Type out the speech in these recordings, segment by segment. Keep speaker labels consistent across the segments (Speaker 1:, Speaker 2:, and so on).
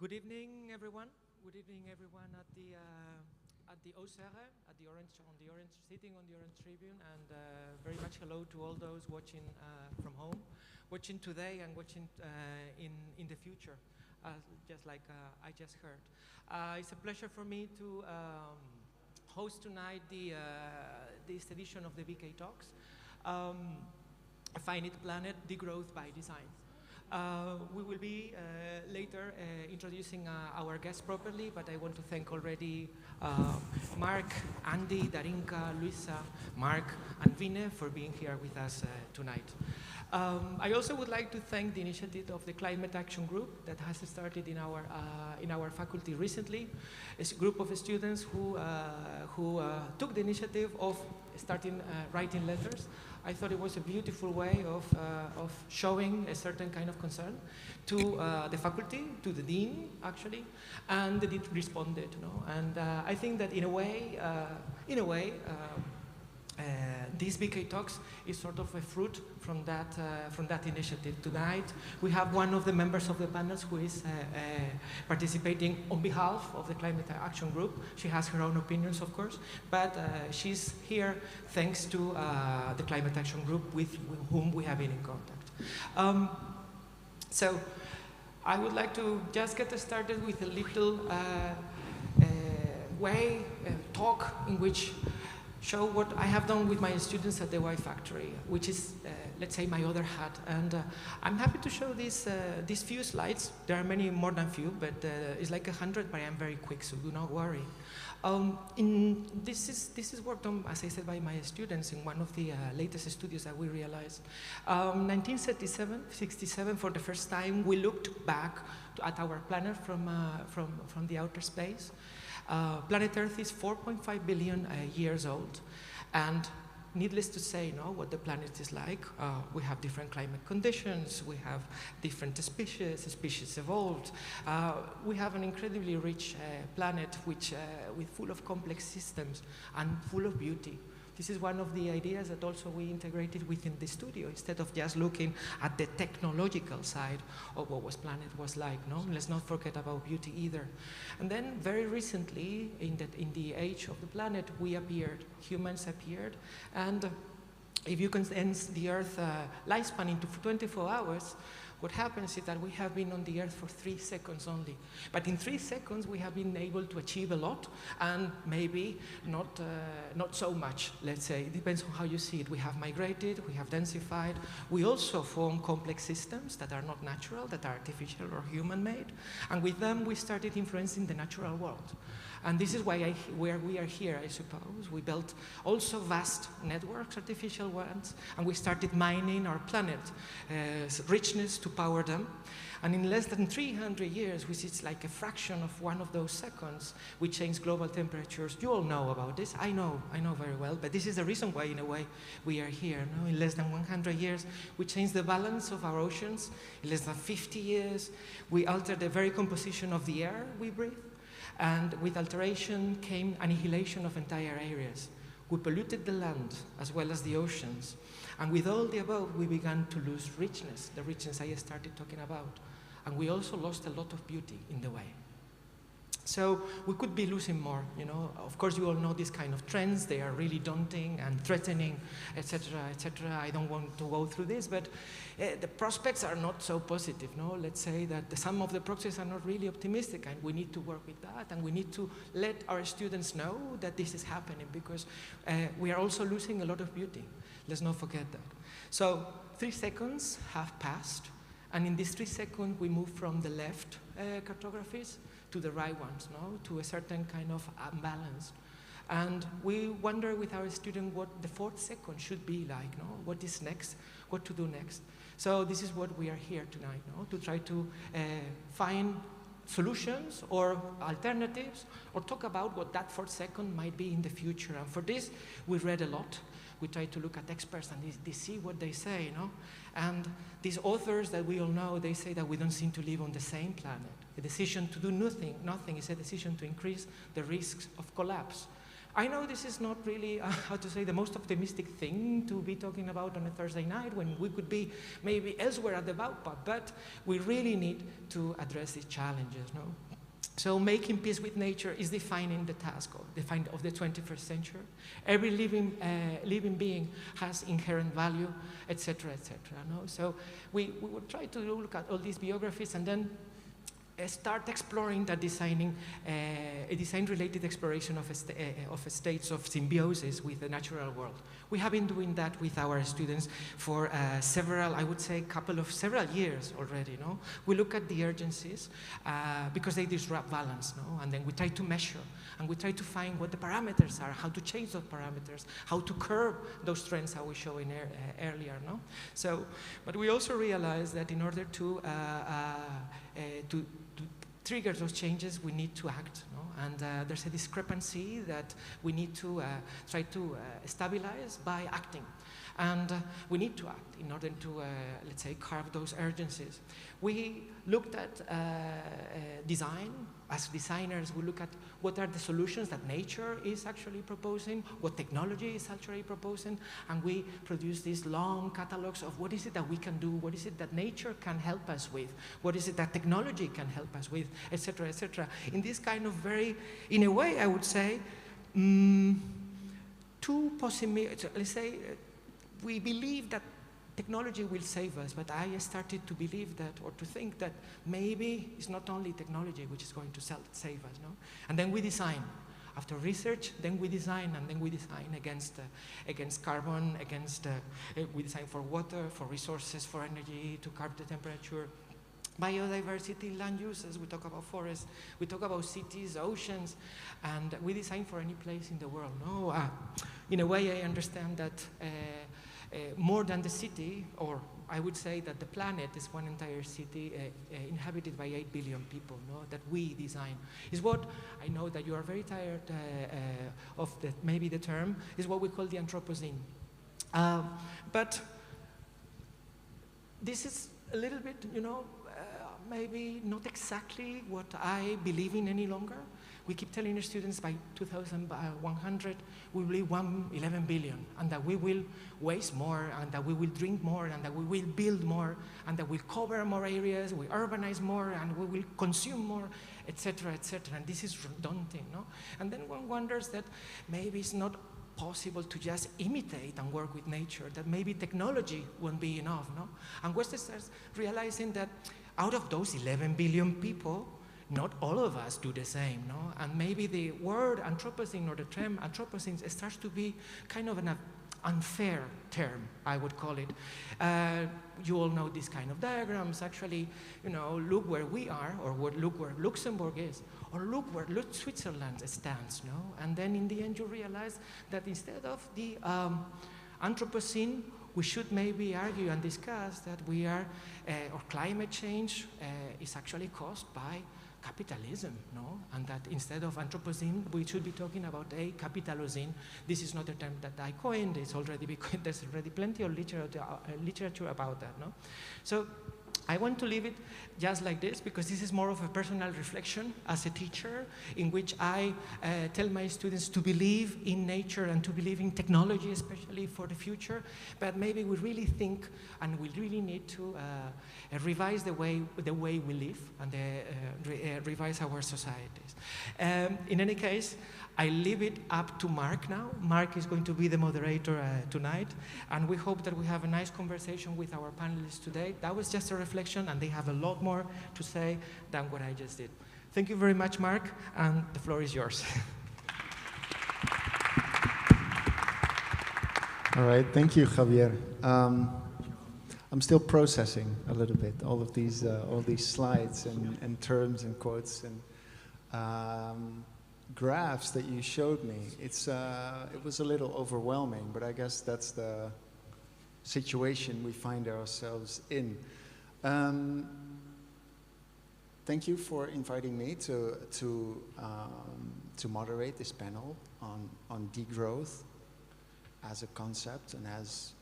Speaker 1: Good evening, everyone. Good evening, everyone at the OSERE, at the orange, sitting on the Orange Tribune, and very much hello to all those watching from home, watching today and watching in the future, just like I just heard. It's a pleasure for me to host tonight this edition of the BK Talks, Finite Planet, Degrowth by Design. We will be later introducing our guests properly, but I want to thank already Mark, Andy, Darinka, Luisa, Mark, and Vine for being here with us tonight. I also would like to thank the initiative of the Climate Action Group that has started in our faculty recently. It's a group of students who took the initiative of starting writing letters. I thought it was a beautiful way of showing a certain kind of concern to the faculty, to the dean, actually, and the dean responded. And I think that in a way, these BK Talks is sort of a fruit from that initiative. Tonight, we have one of the members of the panels who is participating on behalf of the Climate Action Group. She has her own opinions, of course, but she's here thanks to the Climate Action Group with whom we have been in contact. So I would like to just get started with a little talk in which show what I have done with my students at the Y Factory, which is, let's say, my other hat. And I'm happy to show these few slides. There are many more than few, but it's like 100, but I am very quick, so do not worry. This is worked on, as I said, by my students in one of the latest studios that we realized. 1967, for the first time, we looked back at our planet from the outer space. Planet Earth is 4.5 billion years old, and needless to say, what the planet is like. We have different climate conditions, we have different species evolved. We have an incredibly rich planet which with full of complex systems and full of beauty. This is one of the ideas that also we integrated within the studio, instead of just looking at the technological side of what planet was like. Let's not forget about beauty either. And then very recently, in the age of the planet, humans appeared, and if you condense the Earth lifespan into 24 hours, what happens is that we have been on the Earth for 3 seconds only. But in 3 seconds, we have been able to achieve a lot, and maybe not so much, let's say. It depends on how you see it. We have migrated, we have densified. We also form complex systems that are not natural, that are artificial or human-made. And with them, we started influencing the natural world. And this is where we are here, I suppose. We built also vast networks, artificial ones, and we started mining our planet's richness to power them. And in less than 300 years, which is like a fraction of one of those seconds, we changed global temperatures. You all know about this. I know very well, but this is the reason why, in a way, we are here. In less than 100 years, we changed the balance of our oceans. In less than 50 years, we altered the very composition of the air we breathe. And with alteration came annihilation of entire areas. We polluted the land as well as the oceans. And with all the above, we began to lose richness, the richness I started talking about. And we also lost a lot of beauty in the way. So we could be losing more, Of course, you all know these kind of trends. They are really daunting and threatening, etc., etc. I don't want to go through this, but the prospects are not so positive, Let's say that some of the prospects are not really optimistic, and we need to work with that, and we need to let our students know that this is happening, because we are also losing a lot of beauty. Let's not forget that. So 3 seconds have passed, and in these 3 seconds, we move from the left cartographies to the right ones, to a certain kind of imbalance. And we wonder with our student what the 4th second should be like, What is next? What to do next? So this is what we are here tonight, to try to find solutions or alternatives, or talk about what that 4th second might be in the future. And for this, we read a lot. We try to look at experts and they see what they say, And these authors that we all know, they say that we don't seem to live on the same planet. A decision to do nothing is a decision to increase the risks of collapse. I know this is not really, how to say, the most optimistic thing to be talking about on a Thursday night when we could be maybe elsewhere at the Baupad, but we really need to address these challenges, no? So making peace with nature is defining the task of the 21st century. Every living being has inherent value, etc., etc. No? So we will try to look at all these biographies and then start exploring that a design-related exploration of states of symbiosis with the natural world. We have been doing that with our students for several years already. No? We look at the urgencies because they disrupt balance, no? And then we try to measure and we try to find what the parameters are, how to change those parameters, how to curb those trends I was showing earlier. No? So, but we also realize that in order to trigger those changes, we need to act, no? And there's a discrepancy that we need to try to stabilize by acting. And we need to act in order to, let's say, carve those urgencies. We looked at design. As designers, we look at what are the solutions that nature is actually proposing, what technology is actually proposing, and we produce these long catalogs of what is it that we can do, what is it that nature can help us with, what is it that technology can help us with, etc., etc. In this kind of very, in a way, I would say, two possibilities. Let's say, we believe that technology will save us, but I started to believe that, or to think that maybe it's not only technology which is going to save us, no? And then we design. After research, then we design, and then we design against carbon, we design for water, for resources, for energy, to curb the temperature. Biodiversity, land uses, we talk about forests, we talk about cities, oceans, and we design for any place in the world. No, in a way I understand that more than the city, or I would say that the planet is one entire city inhabited by 8 billion people, no? That we design. Is what, I know that you are very tired of maybe the term, is what we call the Anthropocene. But this is a little bit, maybe not exactly what I believe in any longer. We keep telling our students by 2100 we will be 11 billion, and that we will waste more, and that we will drink more, and that we will build more, and that we'll cover more areas, we urbanize more, and we will consume more, etc., etc. And this is daunting, no? And then one wonders that maybe it's not possible to just imitate and work with nature, that maybe technology won't be enough, no? And Western starts realizing that out of those 11 billion people, not all of us do the same, no? And maybe the word Anthropocene, or the term Anthropocene, starts to be kind of an unfair term, I would call it. You all know these kind of diagrams. Actually, look where we are, or look where Luxembourg is, or look where Switzerland stands, no? And then in the end you realize that instead of the Anthropocene, we should maybe argue and discuss that we are, or climate change is actually caused by capitalism, no? And that instead of Anthropocene, we should be talking about a capitalocene. This is not a term that I coined. It's already there's already plenty of literature about that, no? So I want to leave it just like this, because this is more of a personal reflection as a teacher, in which I tell my students to believe in nature and to believe in technology, especially for the future. But maybe we really think, and we really need to revise the way we live, and revise our societies. In any case, I leave it up to Mark now. Mark is going to be the moderator tonight, and we hope that we have a nice conversation with our panelists today. That was just a reflection, and they have a lot more to say than what I just did. Thank you very much, Mark, and the floor is yours.
Speaker 2: All right, thank you, Javier. I'm still processing a little bit all these slides and terms and quotes and graphs that you showed me. It was a little overwhelming, but I guess that's the situation we find ourselves in. Thank you for inviting me to moderate this panel on degrowth as a concept and as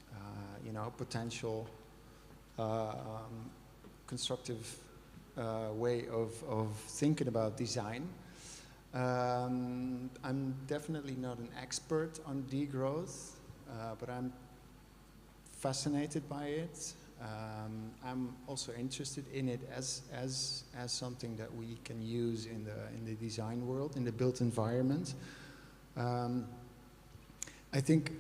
Speaker 2: potential constructive way of thinking about design. I'm definitely not an expert on degrowth, but I'm fascinated by it. I'm also interested in it as something that we can use in the design world, in the built environment. I think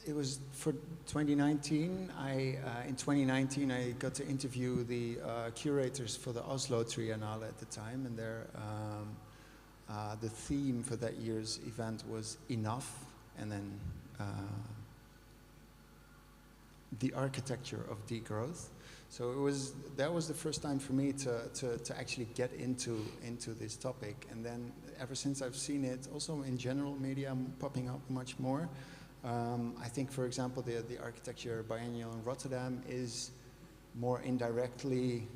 Speaker 2: it was for 2019. In 2019, I got to interview the curators for the Oslo Triennale at the time, and the theme for that year's event was enough, and then the architecture of degrowth. So that was the first time for me to actually get into this topic, and then ever since I've seen it, also in general media popping up much more. I think, for example, the architecture biennial in Rotterdam is more indirectly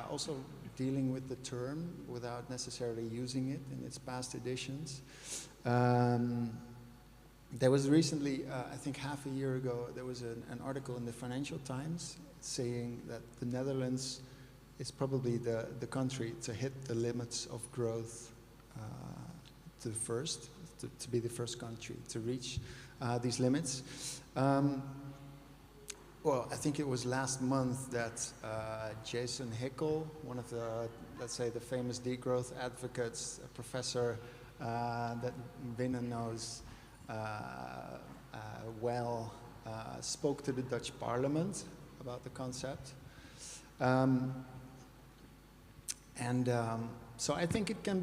Speaker 2: also dealing with the term without necessarily using it in its past editions. There was recently, I think half a year ago, there was an article in the Financial Times saying that the Netherlands is probably the country to hit the limits of growth to be the first country to reach these limits. Well, I think it was last month that Jason Hickel, one of the, let's say, the famous degrowth advocates, a professor that Winne knows well, spoke to the Dutch Parliament about the concept. So I think it can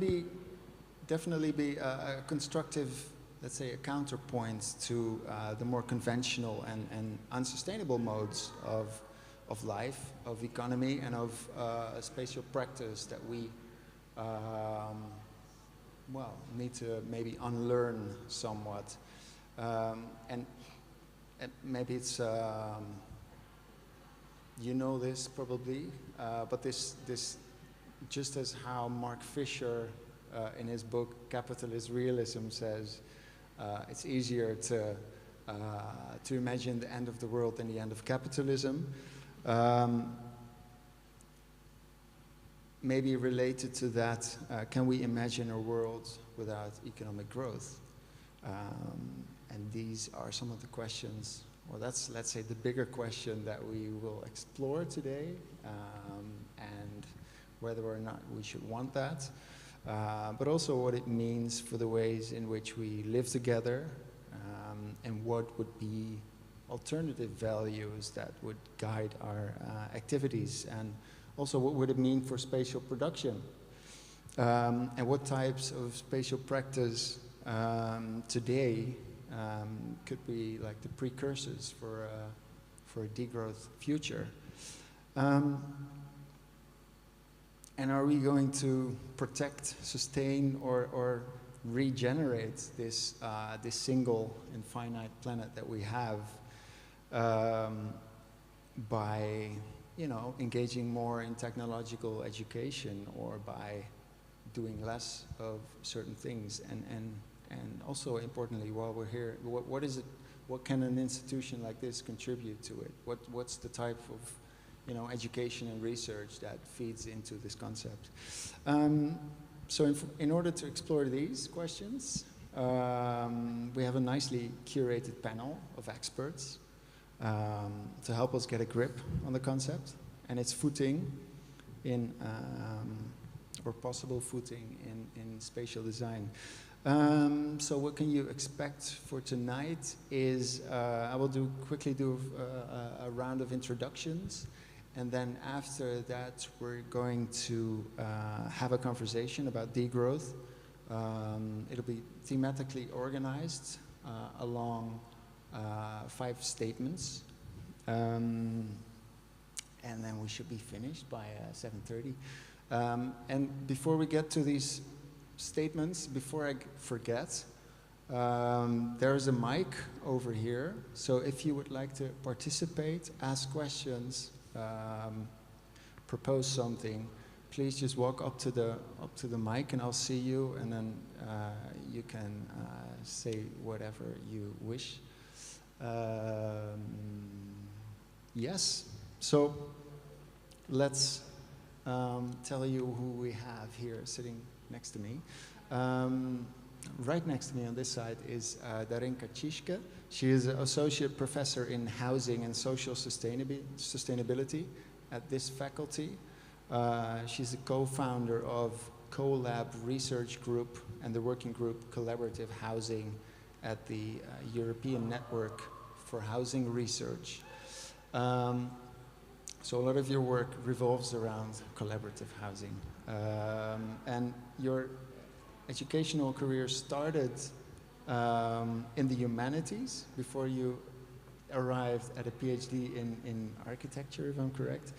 Speaker 2: definitely be a constructive, let's say, a counterpoint to the more conventional and unsustainable modes of life, of economy, and of spatial practice that we need to maybe unlearn somewhat. And maybe it's, you know this probably, but this just as how Mark Fisher in his book Capitalist Realism says, it's easier to imagine the end of the world than the end of capitalism. Maybe related to that, can we imagine a world without economic growth? And these are some of the questions, or that's, let's say, the bigger question that we will explore today, and whether or not we should want that, but also what it means for the ways in which we live together, and what would be alternative values that would guide our activities, and also what would it mean for spatial production, and what types of spatial practice today could be like the precursors for a degrowth future. And are we going to protect, sustain, or regenerate this single and finite planet that we have by, engaging more in technological education, or by doing less of certain things, and also importantly, while we're here, what is it? What can an institution like this contribute to it? What's the type of education and research that feeds into this concept? So in order to explore these questions, we have a nicely curated panel of experts to help us get a grip on the concept and its footing in, or possible footing in spatial design. So what can you expect for tonight is I will quickly do a round of introductions, and then after that we're going to have a conversation about degrowth. It'll be thematically organized along 5 statements, and then we should be finished by 7:30. And before we get to these statements, before I forget, there's a mic over here, so if you would like to participate, ask questions, propose something, please just walk up to the mic and I'll see you, and then you can say whatever you wish. Yes, so let's tell you who we have here sitting next to me. Right next to me on this side is Darinka Ciszka. She is an associate professor in housing and social sustainability at this faculty. She's a co-founder of CoLab Research Group and the working group Collaborative Housing at the European Network for Housing Research. So a lot of your work revolves around collaborative housing. And your educational career started in the humanities before you arrived at a PhD in architecture, if I'm correct.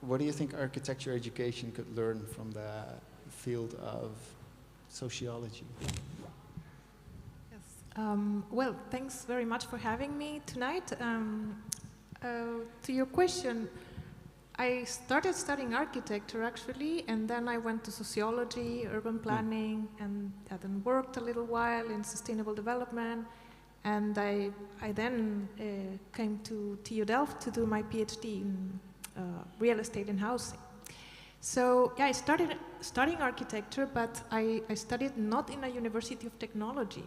Speaker 2: What do you think architecture education could learn from the field of sociology?
Speaker 3: Yes. Well, thanks very much for having me tonight. To your question, I started studying architecture actually, and then I went to sociology, urban planning, and then worked a little while in sustainable development. And I then came to TU Delft to do my PhD in real estate and housing. So yeah, I started studying architecture, but I studied not in a university of technology.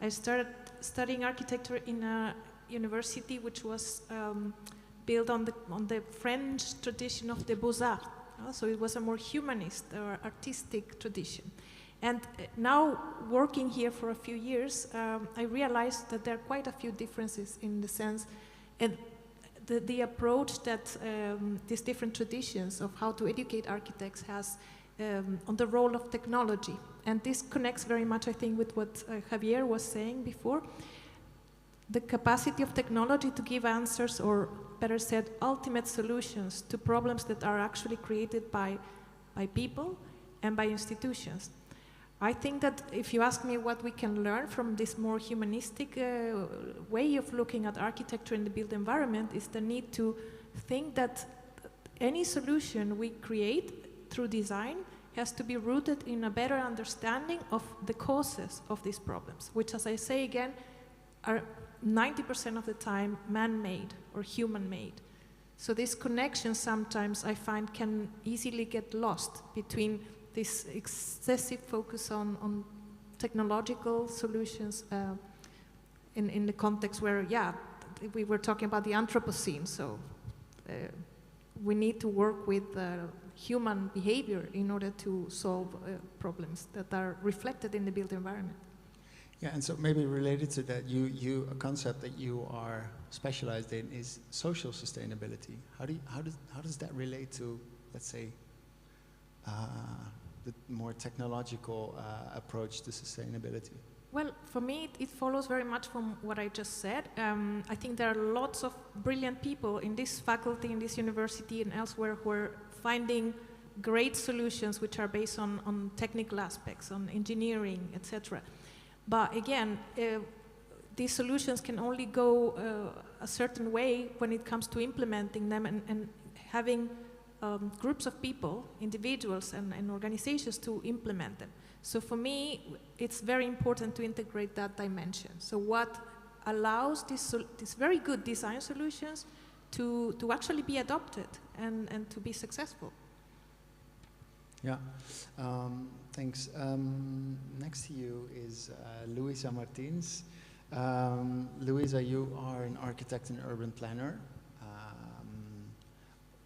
Speaker 3: I started studying architecture in a university which was built on the French tradition of the Beaux-Arts. So it was a more humanist or artistic tradition. And now, working here for a few years, I realized that there are quite a few differences in the sense, and the approach that these different traditions of how to educate architects has on the role of technology. And this connects very much, I think, with what Javier was saying before. The capacity of technology to give answers, or better said, ultimate solutions to problems that are actually created by people and by institutions. I think that if you ask me what we can learn from this more humanistic way of looking at architecture in the built environment is the need to think that any solution we create through design has to be rooted in a better understanding of the causes of these problems, which, as I say again, are 90% of the time man-made or human-made. So this connection sometimes I find can easily get lost between this excessive focus on technological solutions in the context where, yeah, we were talking about the Anthropocene, so we need to work with human behavior in order to solve problems that are reflected in the built environment.
Speaker 2: Yeah, and so maybe related to that, a concept that you are specialized in is social sustainability. How does that relate to, let's say, the more technological approach to sustainability?
Speaker 3: Well, for me, it follows very much from what I just said. I think there are lots of brilliant people in this faculty, in this university, and elsewhere who are finding great solutions which are based on technical aspects, on engineering, etc. But again, these solutions can only go a certain way when it comes to implementing them and having groups of people, individuals and organizations to implement them. So for me, it's very important to integrate that dimension. So what allows these very good design solutions to actually be adopted and to be successful.
Speaker 2: Yeah, thanks. Next to you is Luisa Martins. Luisa, you are an architect and urban planner.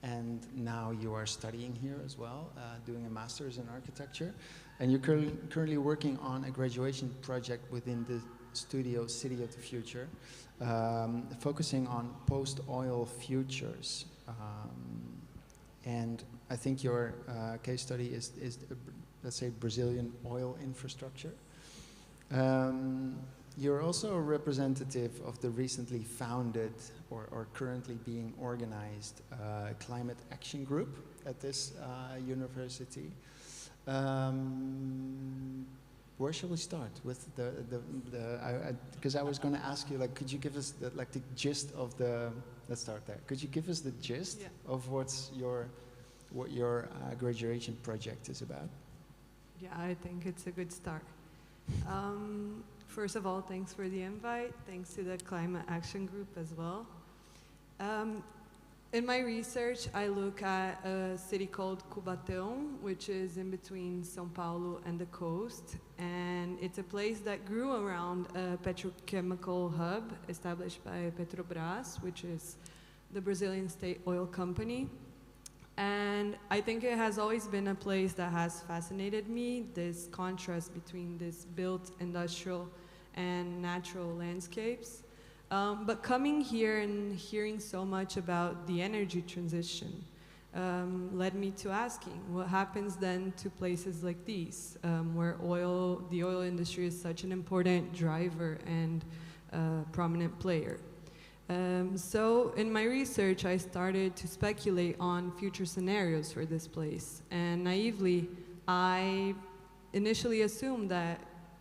Speaker 2: And now you are studying here as well, doing a master's in architecture. And you're currently working on a graduation project within the studio City of the Future, focusing on post-oil futures. And I think your case study is let's say, Brazilian oil infrastructure. You're also a representative of the recently founded or currently being organized climate action group at this university. Where shall we start with because I was going to ask you, like, could you give us the gist of the, let's start there. Could you give us the gist of what your graduation project is about?
Speaker 4: Yeah, I think it's a good start. First of all, thanks for the invite. Thanks to the Climate Action Group as well. In my research, I look at a city called Cubatão, which is in between São Paulo and the coast. And it's a place that grew around a petrochemical hub established by Petrobras, which is the Brazilian state oil company. And I think it has always been a place that has fascinated me, this contrast between this built industrial and natural landscapes. But coming here and hearing so much about the energy transition led me to asking, what happens then to places like these, where the oil industry is such an important driver and prominent player? So in my research, I started to speculate on future scenarios for this place. And naively, I initially assumed that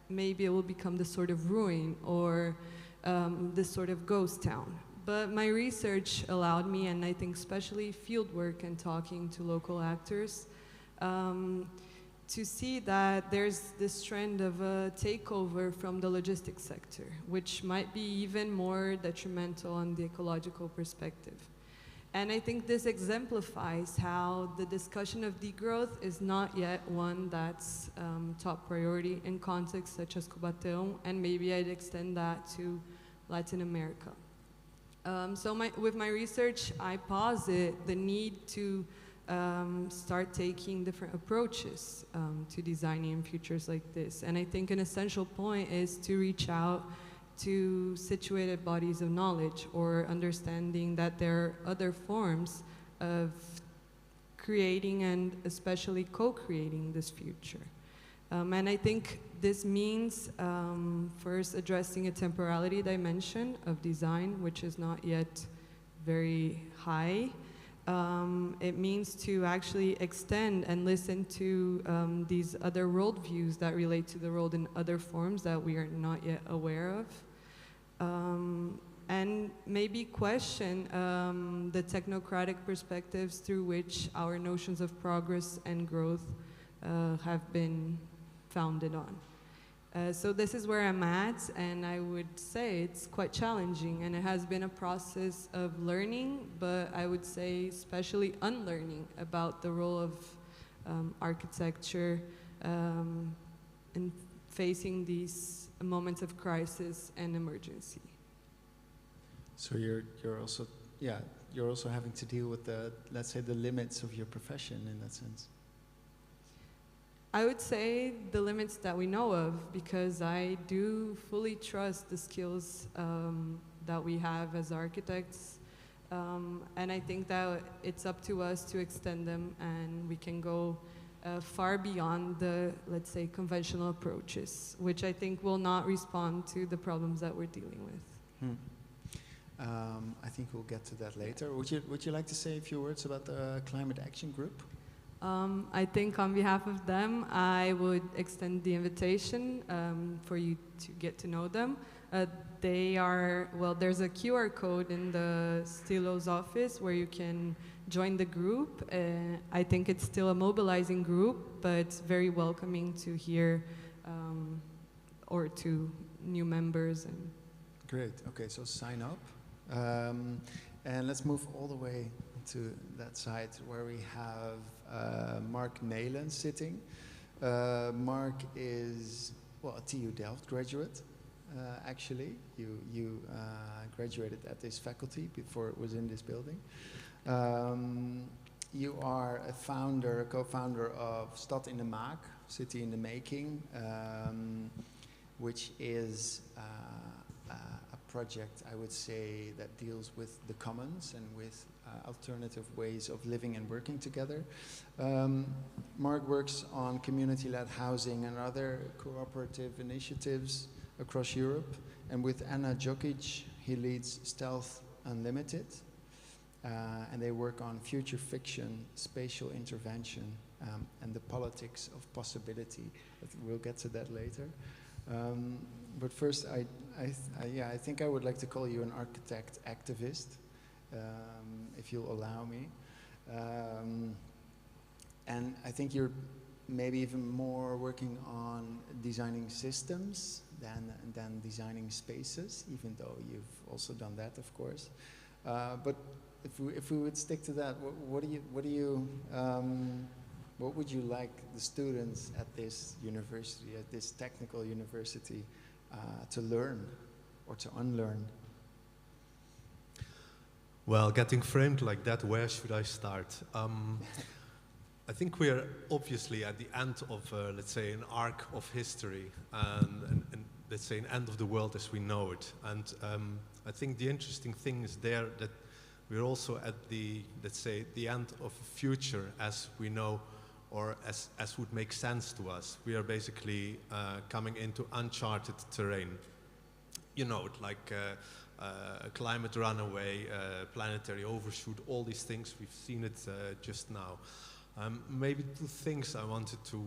Speaker 4: maybe it will become this sort of ruin or this sort of ghost town. But my research allowed me, and I think especially field work and talking to local actors, to see that there's this trend of a takeover from the logistics sector, which might be even more detrimental on the ecological perspective. And I think this exemplifies how the discussion of degrowth is not yet one that's top priority in contexts such as Cubatão, and maybe I'd extend that to Latin America. So with my research, I posit the need to start taking different approaches to designing futures like this. And I think an essential point is to reach out to situated bodies of knowledge, or understanding that there are other forms of creating and especially co-creating this future. And I think this means first addressing a temporality dimension of design, which is not yet very high. It means to actually extend and listen to these other worldviews that relate to the world in other forms that we are not yet aware of. And maybe question the technocratic perspectives through which our notions of progress and growth have been founded on. So this is where I'm at, and I would say it's quite challenging, and it has been a process of learning, but I would say especially unlearning about the role of architecture in facing these moments of crisis and emergency.
Speaker 2: So you're also having to deal with the, let's say, the limits of your profession in that sense.
Speaker 4: I would say the limits that we know of, because I do fully trust the skills that we have as architects, and I think that it's up to us to extend them, and we can go far beyond the, let's say, conventional approaches, which I think will not respond to the problems that we're dealing with.
Speaker 2: I think we'll get to that later. Would you like to say a few words about the Climate Action Group?
Speaker 4: I think on behalf of them, I would extend the invitation for you to get to know them. They are, well, there's a QR code in the Stilo's office where you can join the group. I think it's still a mobilizing group, but it's very welcoming to hear or to new members. And
Speaker 2: great, okay, so sign up. And let's move all the way to that side where we have Mark Nelen sitting. Mark is, well, a TU Delft graduate, actually. You graduated at this faculty before it was in this building. You are a co-founder of Stad in de Maak, City in the Making, which is a project, I would say, that deals with the commons and with alternative ways of living and working together. Mark works on community-led housing and other cooperative initiatives across Europe. And with Anna Jokic, he leads Stealth Unlimited. And they work on future fiction, spatial intervention, and the politics of possibility. We'll get to that later. But first, I think I would like to call you an architect activist, if you'll allow me. And I think you're maybe even more working on designing systems than designing spaces, even though you've also done that, of course. But if we would stick to that, what would you like the students at this university, at this technical university, to learn or to unlearn?
Speaker 5: Well, getting framed like that, where should I start? I think we are obviously at the end of, let's say, an arc of history, and let's say an end of the world as we know it. And I think the interesting thing is there that we're also at the, let's say, the end of a future as we know, or as would make sense to us. We are basically coming into uncharted terrain. You know, like climate runaway, planetary overshoot, all these things, we've seen it just now. Maybe two things I wanted to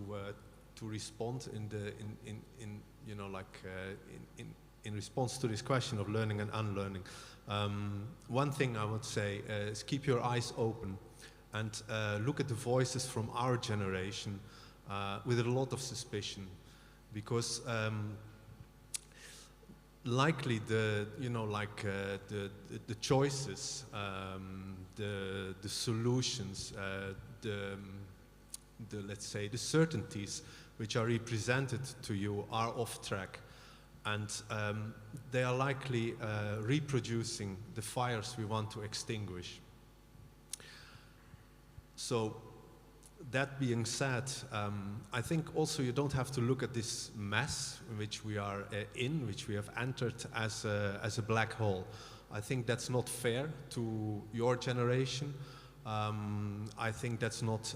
Speaker 5: respond in response to this question of learning and unlearning. One thing I would say is keep your eyes open and look at the voices from our generation with a lot of suspicion, because likely the choices, the solutions, let's say the certainties which are represented to you are off track, and they are likely reproducing the fires we want to extinguish. So, that being said, I think also you don't have to look at this mess which we are in, which we have entered as a black hole. I think that's not fair to your generation. I think that's not,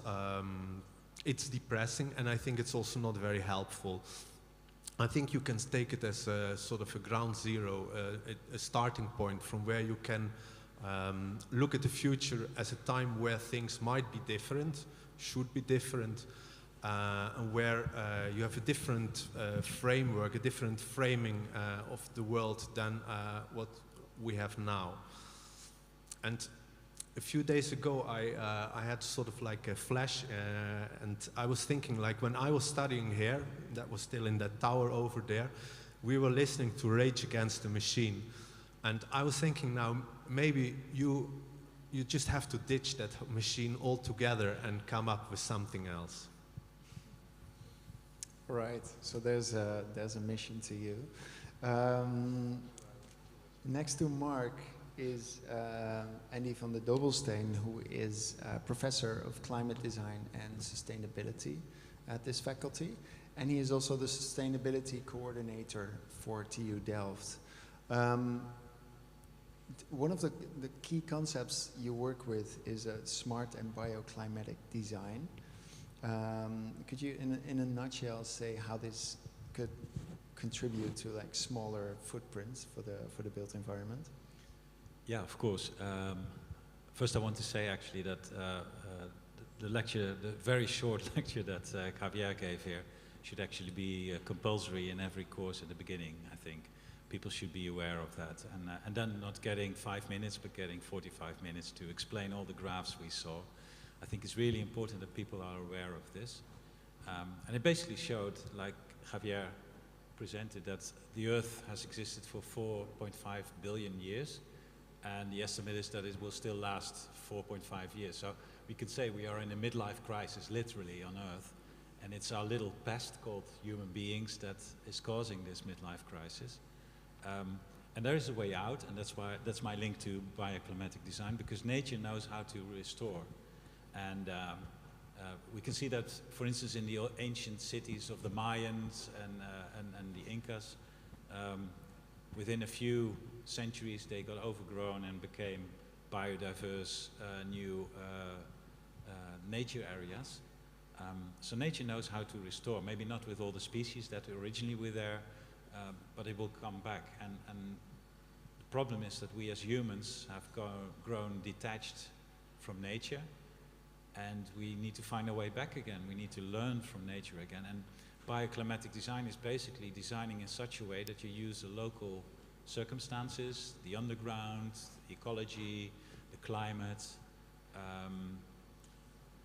Speaker 5: it's depressing, and I think it's also not very helpful. I think you can take it as a sort of a ground zero, a starting point from where you can look at the future as a time where things might be different, should be different, and where you have a different framework, a different framing of the world than what we have now. And a few days ago I had sort of like a flash, and I was thinking, like, when I was studying here, that was still in that tower over there, we were listening to Rage Against the Machine, and I was thinking, now maybe you just have to ditch that machine altogether and come up with something else.
Speaker 2: Right. So there's a mission to you. Next to Mark is Andy van der Dobbelsteen, who is a professor of climate design and sustainability at this faculty, and he is also the sustainability coordinator for TU Delft. One of the key concepts you work with is a smart and bioclimatic design. Could you, in a nutshell, say how this could contribute to like smaller footprints for the built environment?
Speaker 6: Yeah, of course. First, I want to say actually that the lecture, the very short lecture that Javier gave here, should actually be compulsory in every course at the beginning, I think. People should be aware of that, and then not getting 5 minutes, but getting 45 minutes to explain all the graphs we saw. I think it's really important that people are aware of this. And it basically showed, like Javier presented, that the Earth has existed for 4.5 billion years, and the estimate is that it will still last 4.5 years. So we could say we are in a midlife crisis, literally, on Earth, and it's our little pest called human beings that is causing this midlife crisis. And there is a way out, and that's my link to bioclimatic design, because nature knows how to restore. And we can see that, for instance, in the ancient cities of the Mayans and the Incas, within a few centuries they got overgrown and became biodiverse new nature areas. So nature knows how to restore, maybe not with all the species that originally were there, but it will come back. And the problem is that we as humans have grown detached from nature, and we need to find a way back again. We need to learn from nature again. And bioclimatic design is basically designing in such a way that you use the local circumstances, the underground, the ecology, the climate,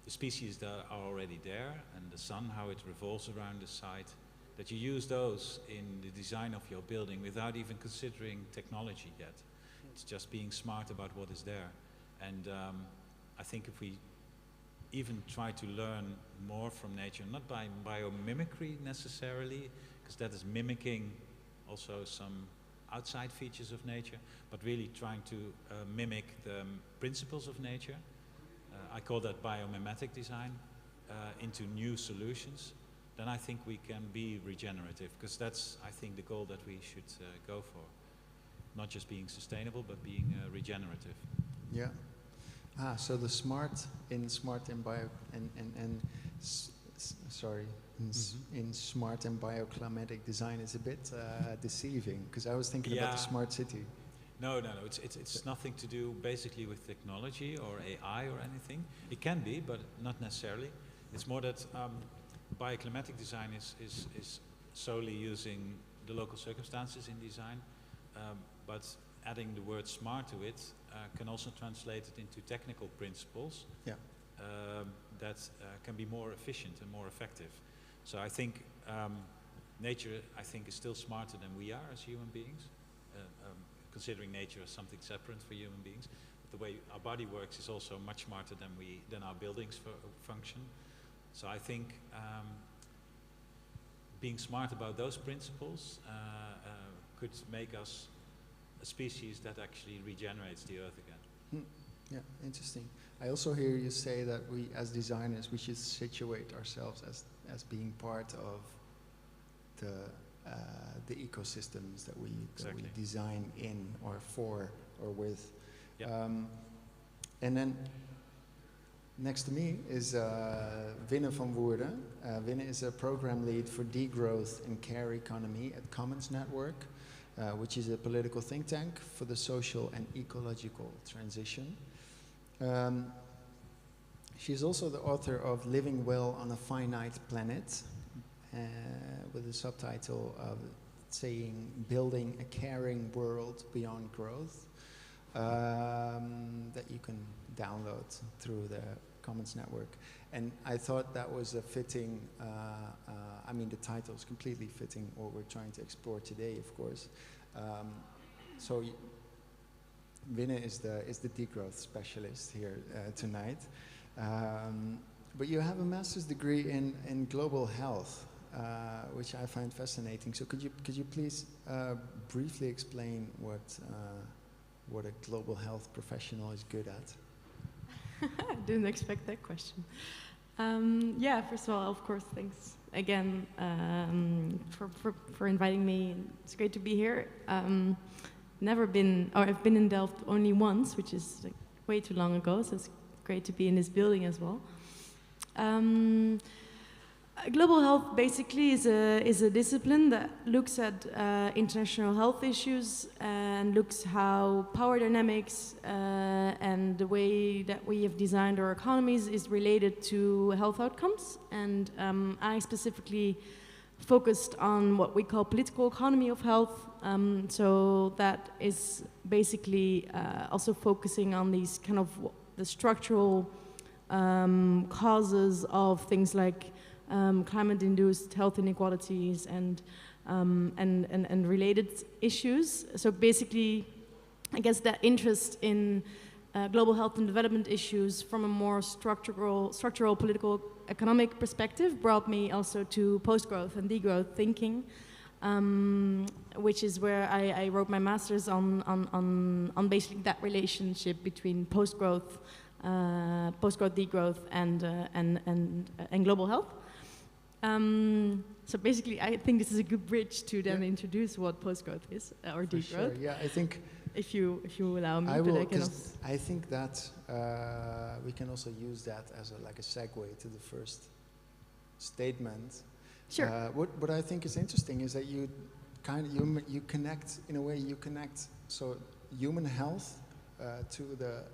Speaker 6: the species that are already there, and the sun, how it revolves around the site, that you use those in the design of your building without even considering technology yet. It's just being smart about what is there. And I think if we even try to learn more from nature, not by biomimicry necessarily, because that is mimicking also some outside features of nature, but really trying to mimic the principles of nature. I call that biomimetic design, into new solutions. Then I think we can be regenerative, because that's, I think, the goal that we should go for. Not just being sustainable, but being regenerative.
Speaker 2: Yeah. So the smart in bio in smart and bioclimatic design is a bit deceiving, because I was thinking about the smart city.
Speaker 6: No. It's nothing to do basically with technology or AI or anything. It can be, but not necessarily. It's more that bioclimatic design is solely using the local circumstances in design, but adding the word smart to it can also translate it into technical principles that can be more efficient and more effective. So I think nature, I think, is still smarter than we are as human beings, considering nature as something separate for human beings. But the way our body works is also much smarter than our buildings function. So I think being smart about those principles could make us a species that actually regenerates the earth again.
Speaker 2: Yeah, interesting. I also hear you say that we, as designers, we should situate ourselves as being part of the ecosystems that we design in or for or with.
Speaker 6: Yep.
Speaker 2: And then next to me is Winne van Woerden. Winne is a program lead for Degrowth and Care Economy at Commons Network, which is a political think tank for the social and ecological transition. She's also the author of Living Well on a Finite Planet, with the subtitle of saying Building a Caring World Beyond Growth, that you can download through the Commons Network. And I thought that was a fitting, I mean, the title is completely fitting what we're trying to explore today, of course. So Winne is the degrowth specialist here tonight. But you have a master's degree in global health, which I find fascinating. So could you please briefly explain what a global health professional is good at?
Speaker 7: I didn't expect that question. Yeah, first of all, of course, thanks again for inviting me. It's great to be here. Never been, or I've been in Delft only once, which is like way too long ago, so it's great to be in this building as well. Global health basically is a discipline that looks at international health issues and looks how power dynamics and the way that we have designed our economies is related to health outcomes. And I specifically focused on what we call political economy of health. So that is basically also focusing on these kind of the structural causes of things like climate-induced health inequalities and related issues. So basically, I guess that interest in global health and development issues from a more structural, political, economic perspective brought me also to post-growth and degrowth thinking, which is where I wrote my master's on basically that relationship between post-growth, degrowth, and global health. So basically, I think this is a good bridge to then introduce what post-growth is, or degrowth.
Speaker 2: Sure. Yeah, I think
Speaker 7: if you allow me,
Speaker 2: I will,
Speaker 7: I
Speaker 2: think that we can also use that as like a segue to the first statement.
Speaker 7: Sure.
Speaker 2: What I think is interesting is that you connect, in a way, so human health to the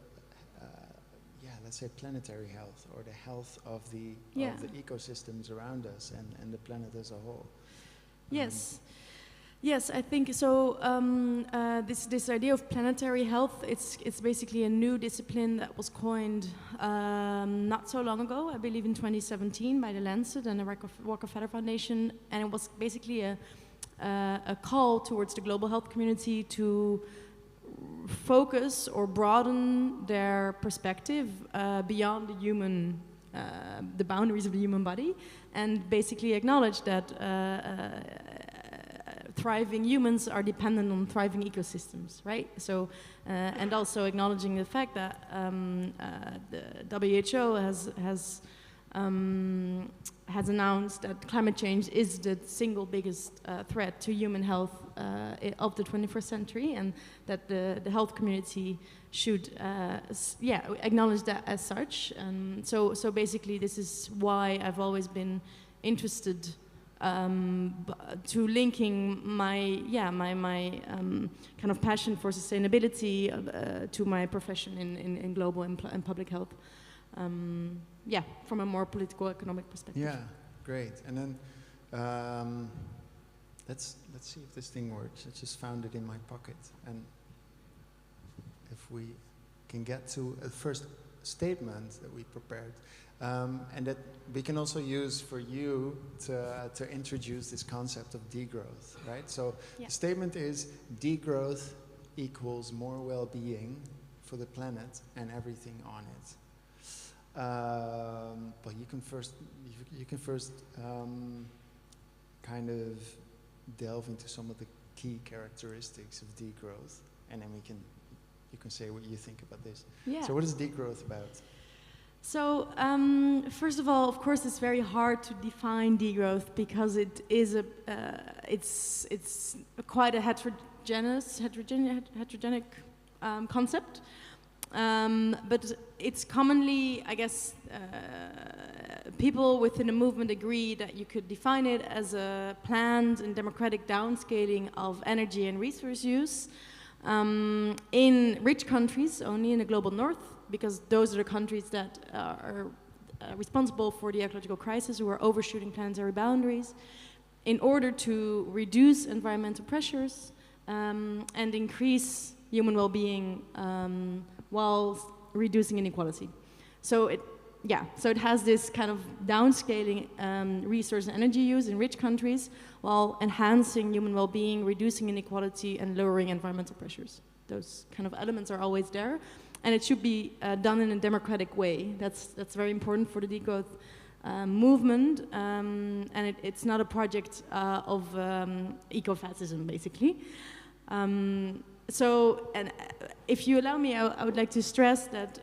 Speaker 2: let's say planetary health, or the health of the ecosystems around us and the planet as a whole.
Speaker 7: Yes, I think so. This idea of planetary health, it's basically a new discipline that was coined not so long ago, I believe in 2017, by the Lancet and the Rockefeller Foundation, and it was basically a call towards the global health community to focus or broaden their perspective beyond the human, the boundaries of the human body, and basically acknowledge that thriving humans are dependent on thriving ecosystems, right? So, and also acknowledging the fact that the WHO has announced that climate change is the single biggest threat to human health of the 21st century, and that the health community should acknowledge that as such. So basically this is why I've always been interested to linking my kind of passion for sustainability to my profession in global and public health. From a more political economic perspective.
Speaker 2: Yeah, great. And then let's see if this thing works. I just found it in my pocket, and if we can get to a first statement that we prepared, and that we can also use for you to introduce this concept of degrowth, right? So the statement is degrowth equals more well-being for the planet and everything on it. But you can first kind of delve into some of the key characteristics of degrowth, and then you can say what you think about this.
Speaker 7: Yeah.
Speaker 2: So what is degrowth about?
Speaker 7: So first of all, of course, it's very hard to define degrowth because it is it's quite a heterogenic concept. But it's commonly, I guess, people within a movement agree that you could define it as a planned and democratic downscaling of energy and resource use in rich countries, only in the global north, because those are the countries that are responsible for the ecological crisis, who are overshooting planetary boundaries, in order to reduce environmental pressures and increase human well-being while reducing inequality. So it has this kind of downscaling resource and energy use in rich countries while enhancing human well-being, reducing inequality, and lowering environmental pressures. Those kind of elements are always there, and it should be done in a democratic way. That's very important for the degrowth movement, and it's not a project of ecofascism, basically. So, and if you allow me, I would like to stress that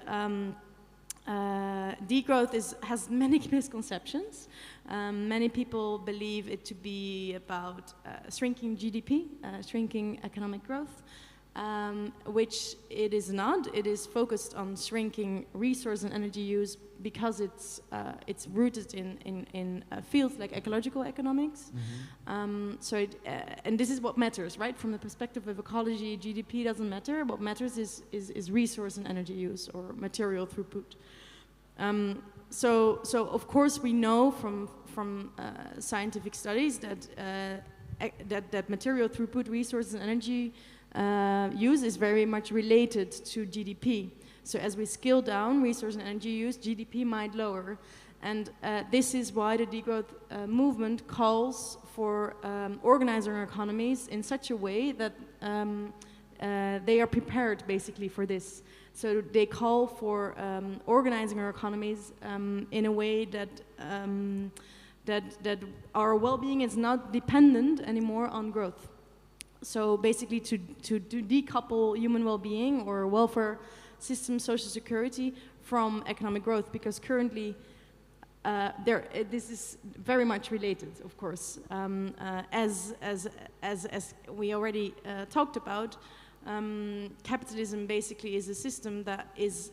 Speaker 7: degrowth has many misconceptions. Many people believe it to be about shrinking GDP, shrinking economic growth, which it is not. It is focused on shrinking resource and energy use because it's rooted in fields like ecological economics. Mm-hmm. And this is what matters, right? From the perspective of ecology, GDP doesn't matter. What matters is resource and energy use, or material throughput. So of course we know from scientific studies that material throughput, resources, and energy use is very much related to GDP. So as we scale down resource and energy use, GDP might lower. And this is why the degrowth movement calls for organizing our economies in such a way that they are prepared basically for this. So they call for organizing our economies in a way that our well-being is not dependent anymore on growth. So basically to decouple human well-being or welfare system, social security from economic growth, because currently this is very much related, of course. As we already talked about, capitalism basically is a system that is,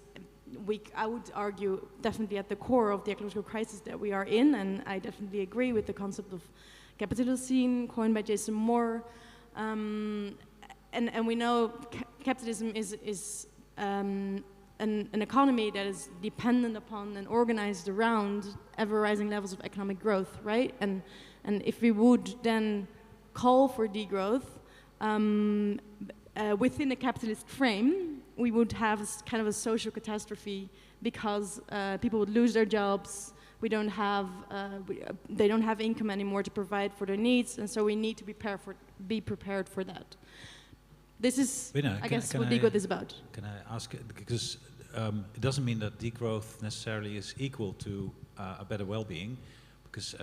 Speaker 7: I would argue, definitely at the core of the ecological crisis that we are in, and I definitely agree with the concept of capitalocene coined by Jason Moore. And we know capitalism is an economy that is dependent upon and organized around ever-rising levels of economic growth, right? And if we would then call for degrowth within a capitalist frame, we would have kind of a social catastrophe, because people would lose their jobs. They don't have income anymore to provide for their needs, and so we need to be prepared for that. this is,
Speaker 6: Vinna,
Speaker 7: I guess, what degrowth is about.
Speaker 6: Can I ask, because it doesn't mean that degrowth necessarily is equal to a better well-being, because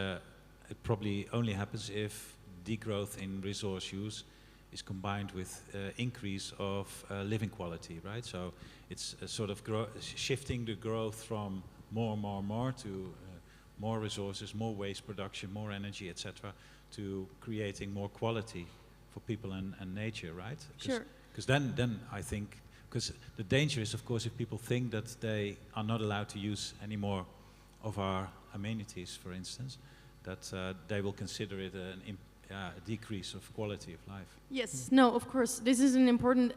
Speaker 6: it probably only happens if degrowth in resource use is combined with increase of living quality, right? So it's sort of shifting the growth from more to more resources, more waste production, more energy, etc., to creating more quality for people and nature, right?
Speaker 7: Sure.
Speaker 6: Because then I think, because the danger is, of course, if people think that they are not allowed to use any more of our amenities, for instance, that they will consider it a decrease of quality of life.
Speaker 7: Yes, no, of course. This is an important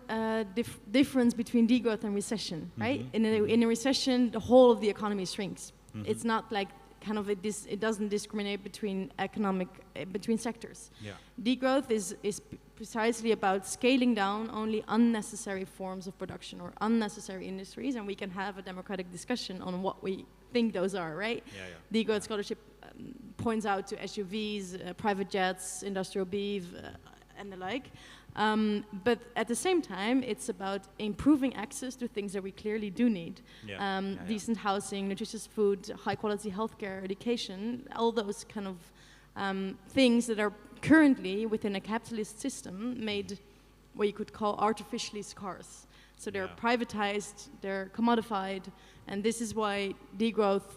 Speaker 7: difference between degrowth and recession, right? In a recession, the whole of the economy shrinks. It's not like kind of it doesn't discriminate between between sectors.
Speaker 6: Yeah.
Speaker 7: Degrowth is precisely about scaling down only unnecessary forms of production or unnecessary industries, and we can have a democratic discussion on what we think those are, right?
Speaker 6: Yeah, yeah.
Speaker 7: Degrowth scholarship points out to SUVs, private jets, industrial beef, and the like. But at the same time, it's about improving access to things that we clearly do need. Yeah. Decent housing, nutritious food, high quality healthcare, education, all those kind of things that are currently within a capitalist system made what you could call artificially scarce. So they're privatized, they're commodified, and this is why degrowth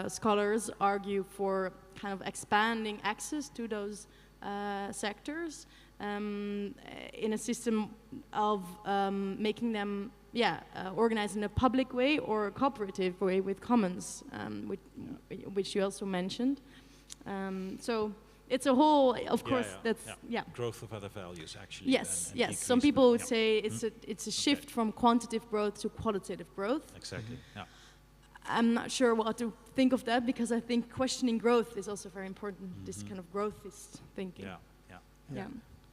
Speaker 7: scholars argue for kind of expanding access to those sectors in a system of making them organized in a public way or a cooperative way with commons, which you also mentioned. So it's a whole, of course,
Speaker 6: growth of other values, actually.
Speaker 7: Yes,
Speaker 6: and
Speaker 7: yes. Some people would say it's a shift from quantitative growth to qualitative growth.
Speaker 6: Exactly. Yeah.
Speaker 7: I'm not sure what to think of that, because I think questioning growth is also very important. This kind of growthist thinking.
Speaker 2: Yeah.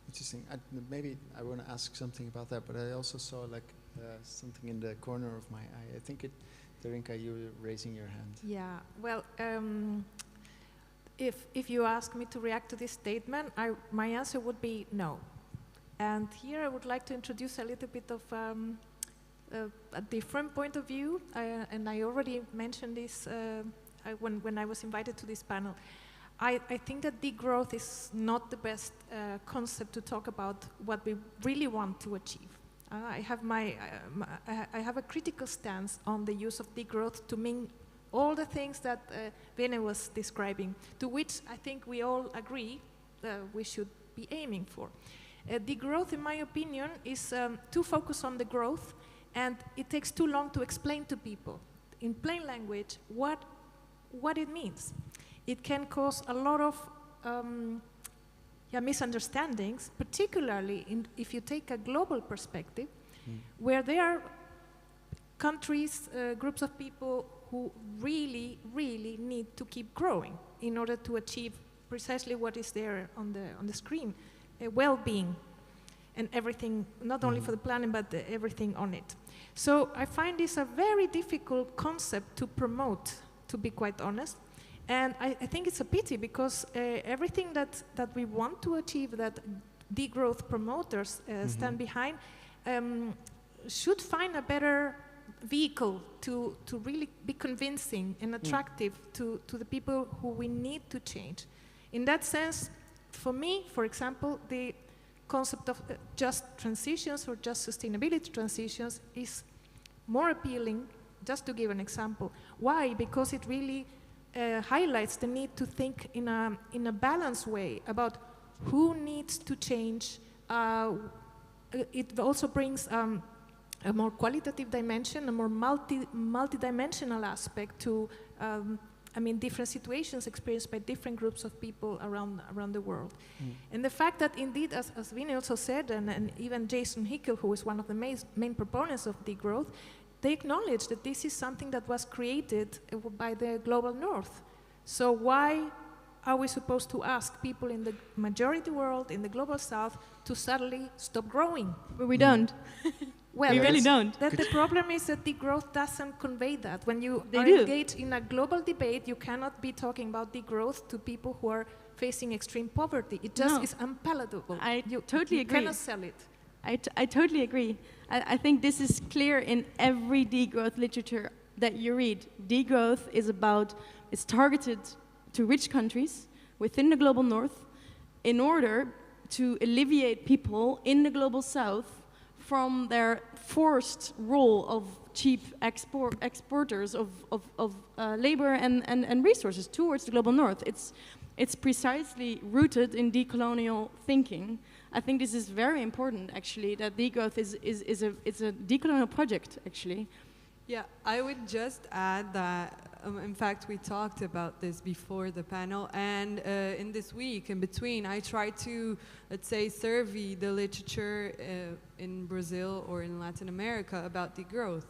Speaker 2: Interesting. Maybe I want to ask something about that, but I also saw like something in the corner of my eye. I think Darinka, you were raising your hand.
Speaker 3: Yeah. Well, if you ask me to react to this statement, my answer would be no. And here I would like to introduce a little bit of a different point of view, and I already mentioned this when I was invited to this panel. I think that degrowth is not the best concept to talk about what we really want to achieve. I have a critical stance on the use of degrowth to mean all the things that Vene was describing, to which I think we all agree we should be aiming for. Degrowth, in my opinion, is too focused on the growth, and it takes too long to explain to people in plain language what it means. It can cause a lot of misunderstandings, particularly if you take a global perspective, where there are countries, groups of people who really, really need to keep growing in order to achieve precisely what is there on the screen, well-being and everything, not only for the planet, but everything on it. So I find this a very difficult concept to promote, to be quite honest. And I think it's a pity, because everything that we want to achieve, that degrowth promoters stand behind, should find a better vehicle to really be convincing and attractive to the people who we need to change. In that sense, for me, for example, the concept of just transitions or just sustainability transitions is more appealing, just to give an example. Why? Because it really highlights the need to think in a balanced way about who needs to change. It also brings a more qualitative dimension, a more multi-dimensional aspect to different situations experienced by different groups of people around the world. And the fact that indeed, as Vinny also said, and even Jason Hickel, who is one of the main proponents of degrowth, they acknowledge that this is something that was created by the global north. So why are we supposed to ask people in the majority world, in the global south, to suddenly stop growing?
Speaker 7: But we don't.
Speaker 3: Well,
Speaker 7: we really don't.
Speaker 3: The problem is that degrowth doesn't convey that. When you engage in a global debate, you cannot be talking about degrowth to people who are facing extreme poverty. It just is unpalatable.
Speaker 7: I totally agree.
Speaker 3: You cannot sell it.
Speaker 7: I totally agree. I think this is clear in every degrowth literature that you read. Degrowth is targeted to rich countries within the global north in order to alleviate people in the global south from their forced role of cheap exporters of labor and resources towards the global north. It's precisely rooted in decolonial thinking. I think this is very important, actually, that degrowth it's a decolonial project, actually.
Speaker 4: Yeah, I would just add that, in fact, we talked about this before the panel, and in this week, in between, I tried to, let's say, survey the literature in Brazil or in Latin America about degrowth.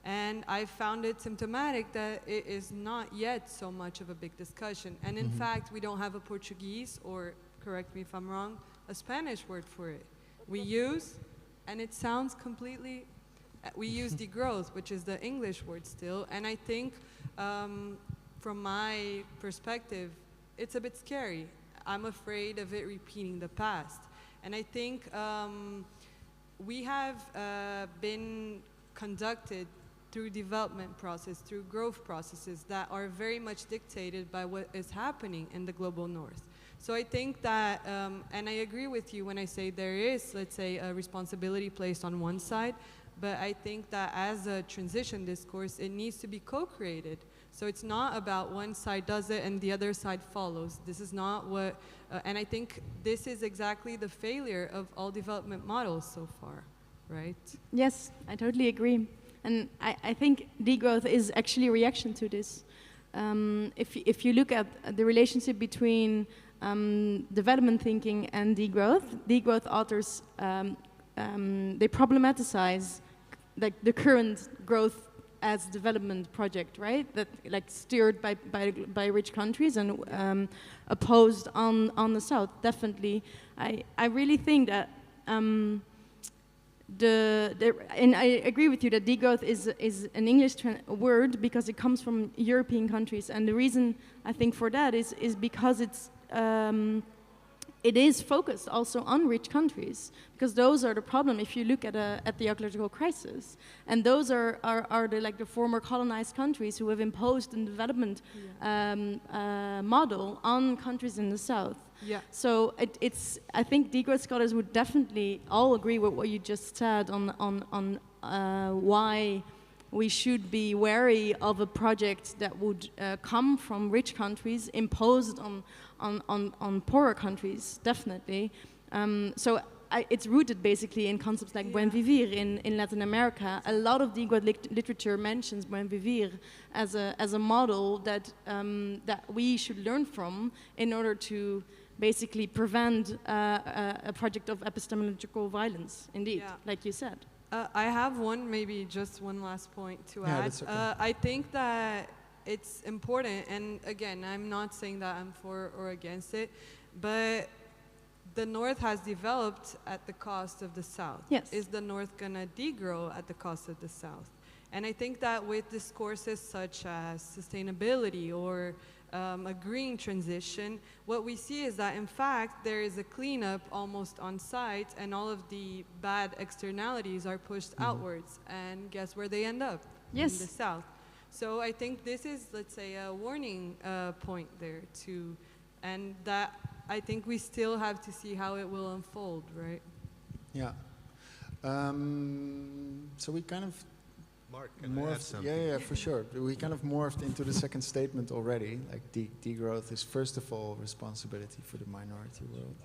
Speaker 4: And I found it symptomatic that it is not yet so much of a big discussion. And in fact, we don't have a Portuguese, or correct me if I'm wrong, a Spanish word for it. We use, and it sounds completely, we use degrowth, which is the English word still. And I think, from my perspective, it's a bit scary. I'm afraid of it repeating the past. And I think we have been conducted through development process, through growth processes that are very much dictated by what is happening in the global north. So I think that, and I agree with you when I say there is, let's say, a responsibility placed on one side, but I think that as a transition discourse, it needs to be co-created. So it's not about one side does it and the other side follows. This is not what, and I think this is exactly the failure of all development models so far, right?
Speaker 7: Yes, I totally agree. And I think degrowth is actually a reaction to this. If you look at the relationship between development thinking and degrowth authors, they problematize like the current growth as development project, right? That like steered by rich countries and opposed on the south. Definitely, I really think that. And I agree with you that degrowth is an English word because it comes from European countries, and the reason I think for that is because it is focused also on rich countries, because those are the problem if you look at the ecological crisis, and those are the former colonized countries who have imposed a development model on countries in the south.
Speaker 4: Yeah.
Speaker 7: So I think degrowth scholars would definitely all agree with what you just said on why we should be wary of a project that would come from rich countries imposed on poorer countries, definitely. So it's rooted basically in concepts like buen vivir in Latin America. A lot of degrowth literature mentions buen vivir as a model that we should learn from in order to basically prevent a project of epistemological violence, indeed, like you said.
Speaker 4: I have maybe just one last point to add.
Speaker 2: That's okay.
Speaker 4: I think that it's important, and again, I'm not saying that I'm for or against it, but the North has developed at the cost of the South.
Speaker 7: Yes.
Speaker 4: Is the North gonna degrow at the cost of the South? And I think that with discourses such as sustainability or a green transition, what we see is that in fact there is a cleanup almost on site, and all of the bad externalities are pushed outwards, and guess where they end up?
Speaker 7: Yes.
Speaker 4: In the south. So I think this is, let's say, a warning point there too, and that I think we still have to see how it will unfold, right?
Speaker 2: Yeah. So we kind of
Speaker 5: Mark, can I add something?
Speaker 2: Yeah, for sure. We kind of morphed into the second statement already. Like degrowth is first of all responsibility for the minority world.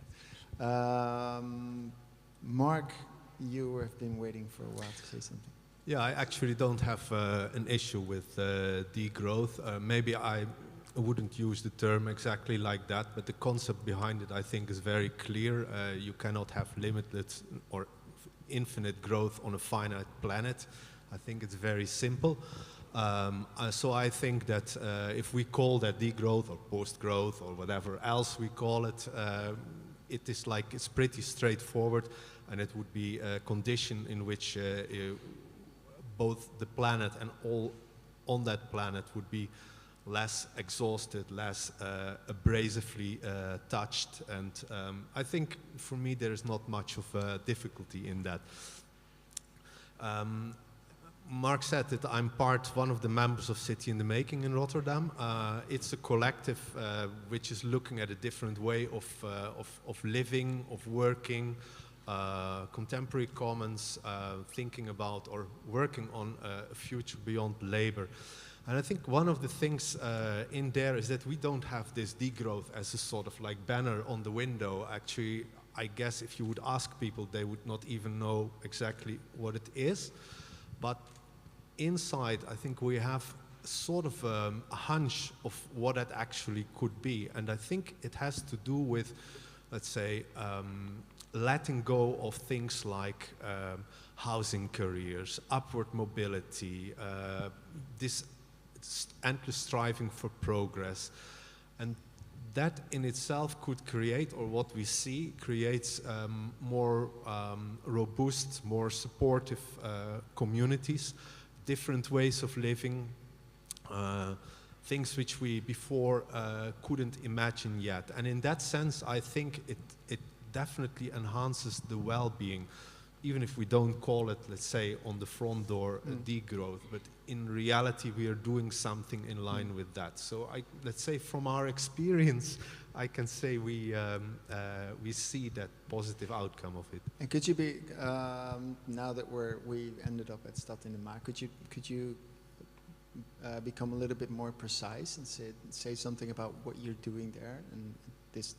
Speaker 2: Mark, you have been waiting for a while to say something.
Speaker 5: Yeah, I actually don't have an issue with degrowth. Maybe I wouldn't use the term exactly like that, but the concept behind it I think is very clear. You cannot have limitless or infinite growth on a finite planet. I think it's very simple. So I think that if we call that degrowth or post-growth or whatever else we call it, it's pretty straightforward, and it would be a condition in which both the planet and all on that planet would be less exhausted, less abrasively touched. And I think for me there is not much of a difficulty in that. Mark said that I'm one of the members of City in the Making in Rotterdam. It's a collective which is looking at a different way of living, of working, contemporary commons, thinking about or working on a future beyond labor. And I think one of the things in there is that we don't have this degrowth as a sort of like banner on the window. Actually, I guess if you would ask people, they would not even know exactly what it is. But inside, I think we have sort of a hunch of what it actually could be. And I think it has to do with, let's say, letting go of things like housing careers, upward mobility, this endless striving for progress. And that in itself could create, or what we see, creates more robust, more supportive communities, different ways of living, things which we before couldn't imagine yet. And in that sense, I think it definitely enhances the well-being, even if we don't call it, let's say, on the front door, degrowth, but in reality we are doing something in line with that. So let's say from our experience, I can say we see that positive outcome of it.
Speaker 2: And could you be, now that we ended up at Stad in de Maak, could you become a little bit more precise and say something about what you're doing there, and this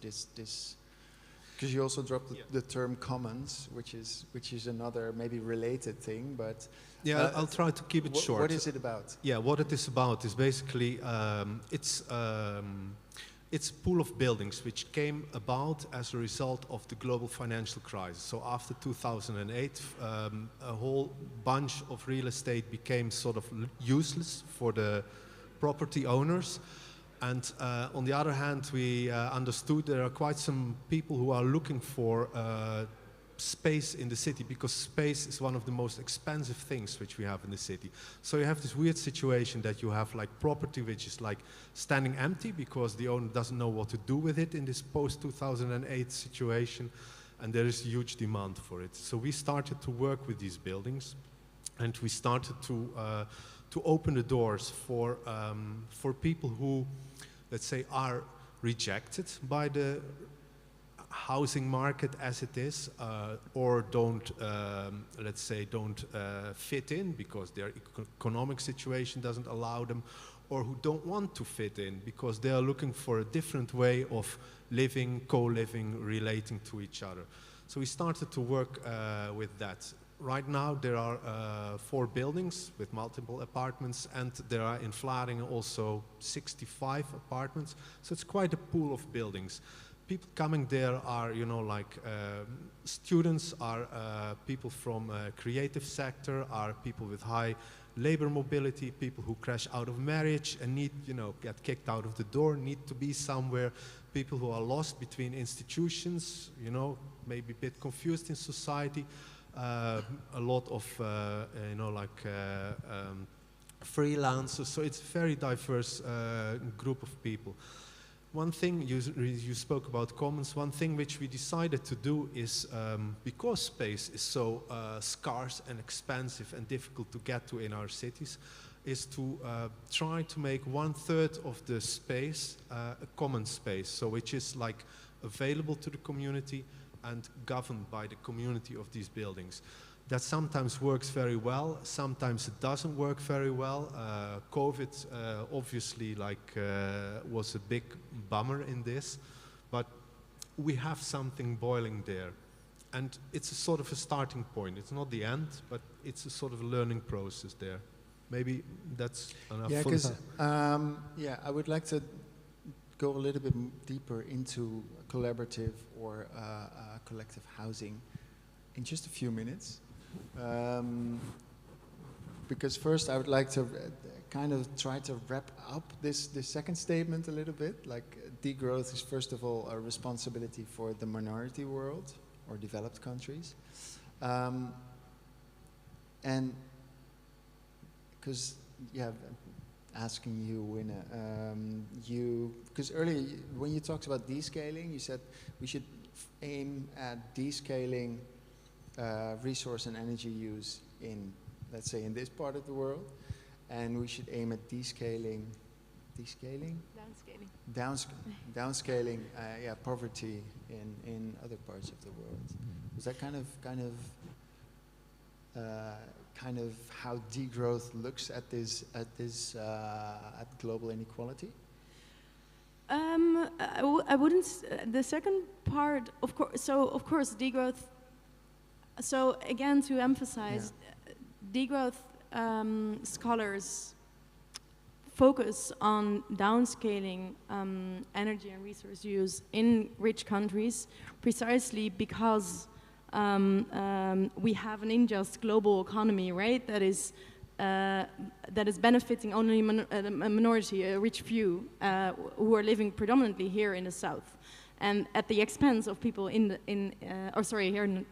Speaker 2: because you also dropped the term commons, which is another maybe related thing, but
Speaker 5: yeah, I'll try to keep it short.
Speaker 2: What is it about?
Speaker 5: Yeah, what it is about is basically it's a pool of buildings which came about as a result of the global financial crisis. So after 2008, a whole bunch of real estate became sort of useless for the property owners. And on the other hand, we understood there are quite some people who are looking for space in the city, because space is one of the most expensive things which we have in the city. So you have this weird situation that you have like property which is like standing empty because the owner doesn't know what to do with it in this post-2008 situation, and there is huge demand for it. So we started to work with these buildings, and we started to open the doors for people who, let's say, are rejected by the housing market as it is, or don't, let's say, don't fit in because their economic situation doesn't allow them, or who don't want to fit in because they are looking for a different way of living, co-living, relating to each other. So we started to work with that. Right now there are 4 buildings with multiple apartments, and there are in Vlaardingen also 65 apartments. So it's quite a pool of buildings. People coming there are, you know, like students, are people from creative sector, are people with high labor mobility, people who crash out of marriage and need, you know, get kicked out of the door, need to be somewhere, people who are lost between institutions, you know, maybe a bit confused in society. A lot of, you know, like freelancers. So it's a very diverse group of people. One thing, you spoke about commons, one thing which we decided to do is, because space is so scarce and expensive and difficult to get to in our cities, is to try to make 1/3 of the space a common space, so which is like available to the community and governed by the community of these buildings. That sometimes works very well, sometimes it doesn't work very well. COVID obviously was a big bummer in this, but we have something boiling there. And it's a sort of a starting point. It's not the end, but it's a sort of a learning process there. Maybe that's enough.
Speaker 2: Yeah, because I would like to go a little bit deeper into collaborative or collective housing in just a few minutes. Because first I would like to kind of try to wrap up this second statement a little bit. Like, degrowth is first of all a responsibility for the minority world or developed countries. And because, yeah, asking you, Winne, because earlier when you talked about descaling, you said we should aim at descaling resource and energy use in, let's say, in this part of the world, and we should aim at descaling, downscaling, poverty in other parts of the world. Was that kind of how degrowth looks at global inequality?
Speaker 7: I wouldn't. The second part, of course. So of course, degrowth. So again, to emphasize, degrowth scholars focus on downscaling energy and resource use in rich countries, precisely because we have an unjust global economy, right? That is benefiting only a minority, a rich few, who are living predominantly here in the south, and at the expense of people here in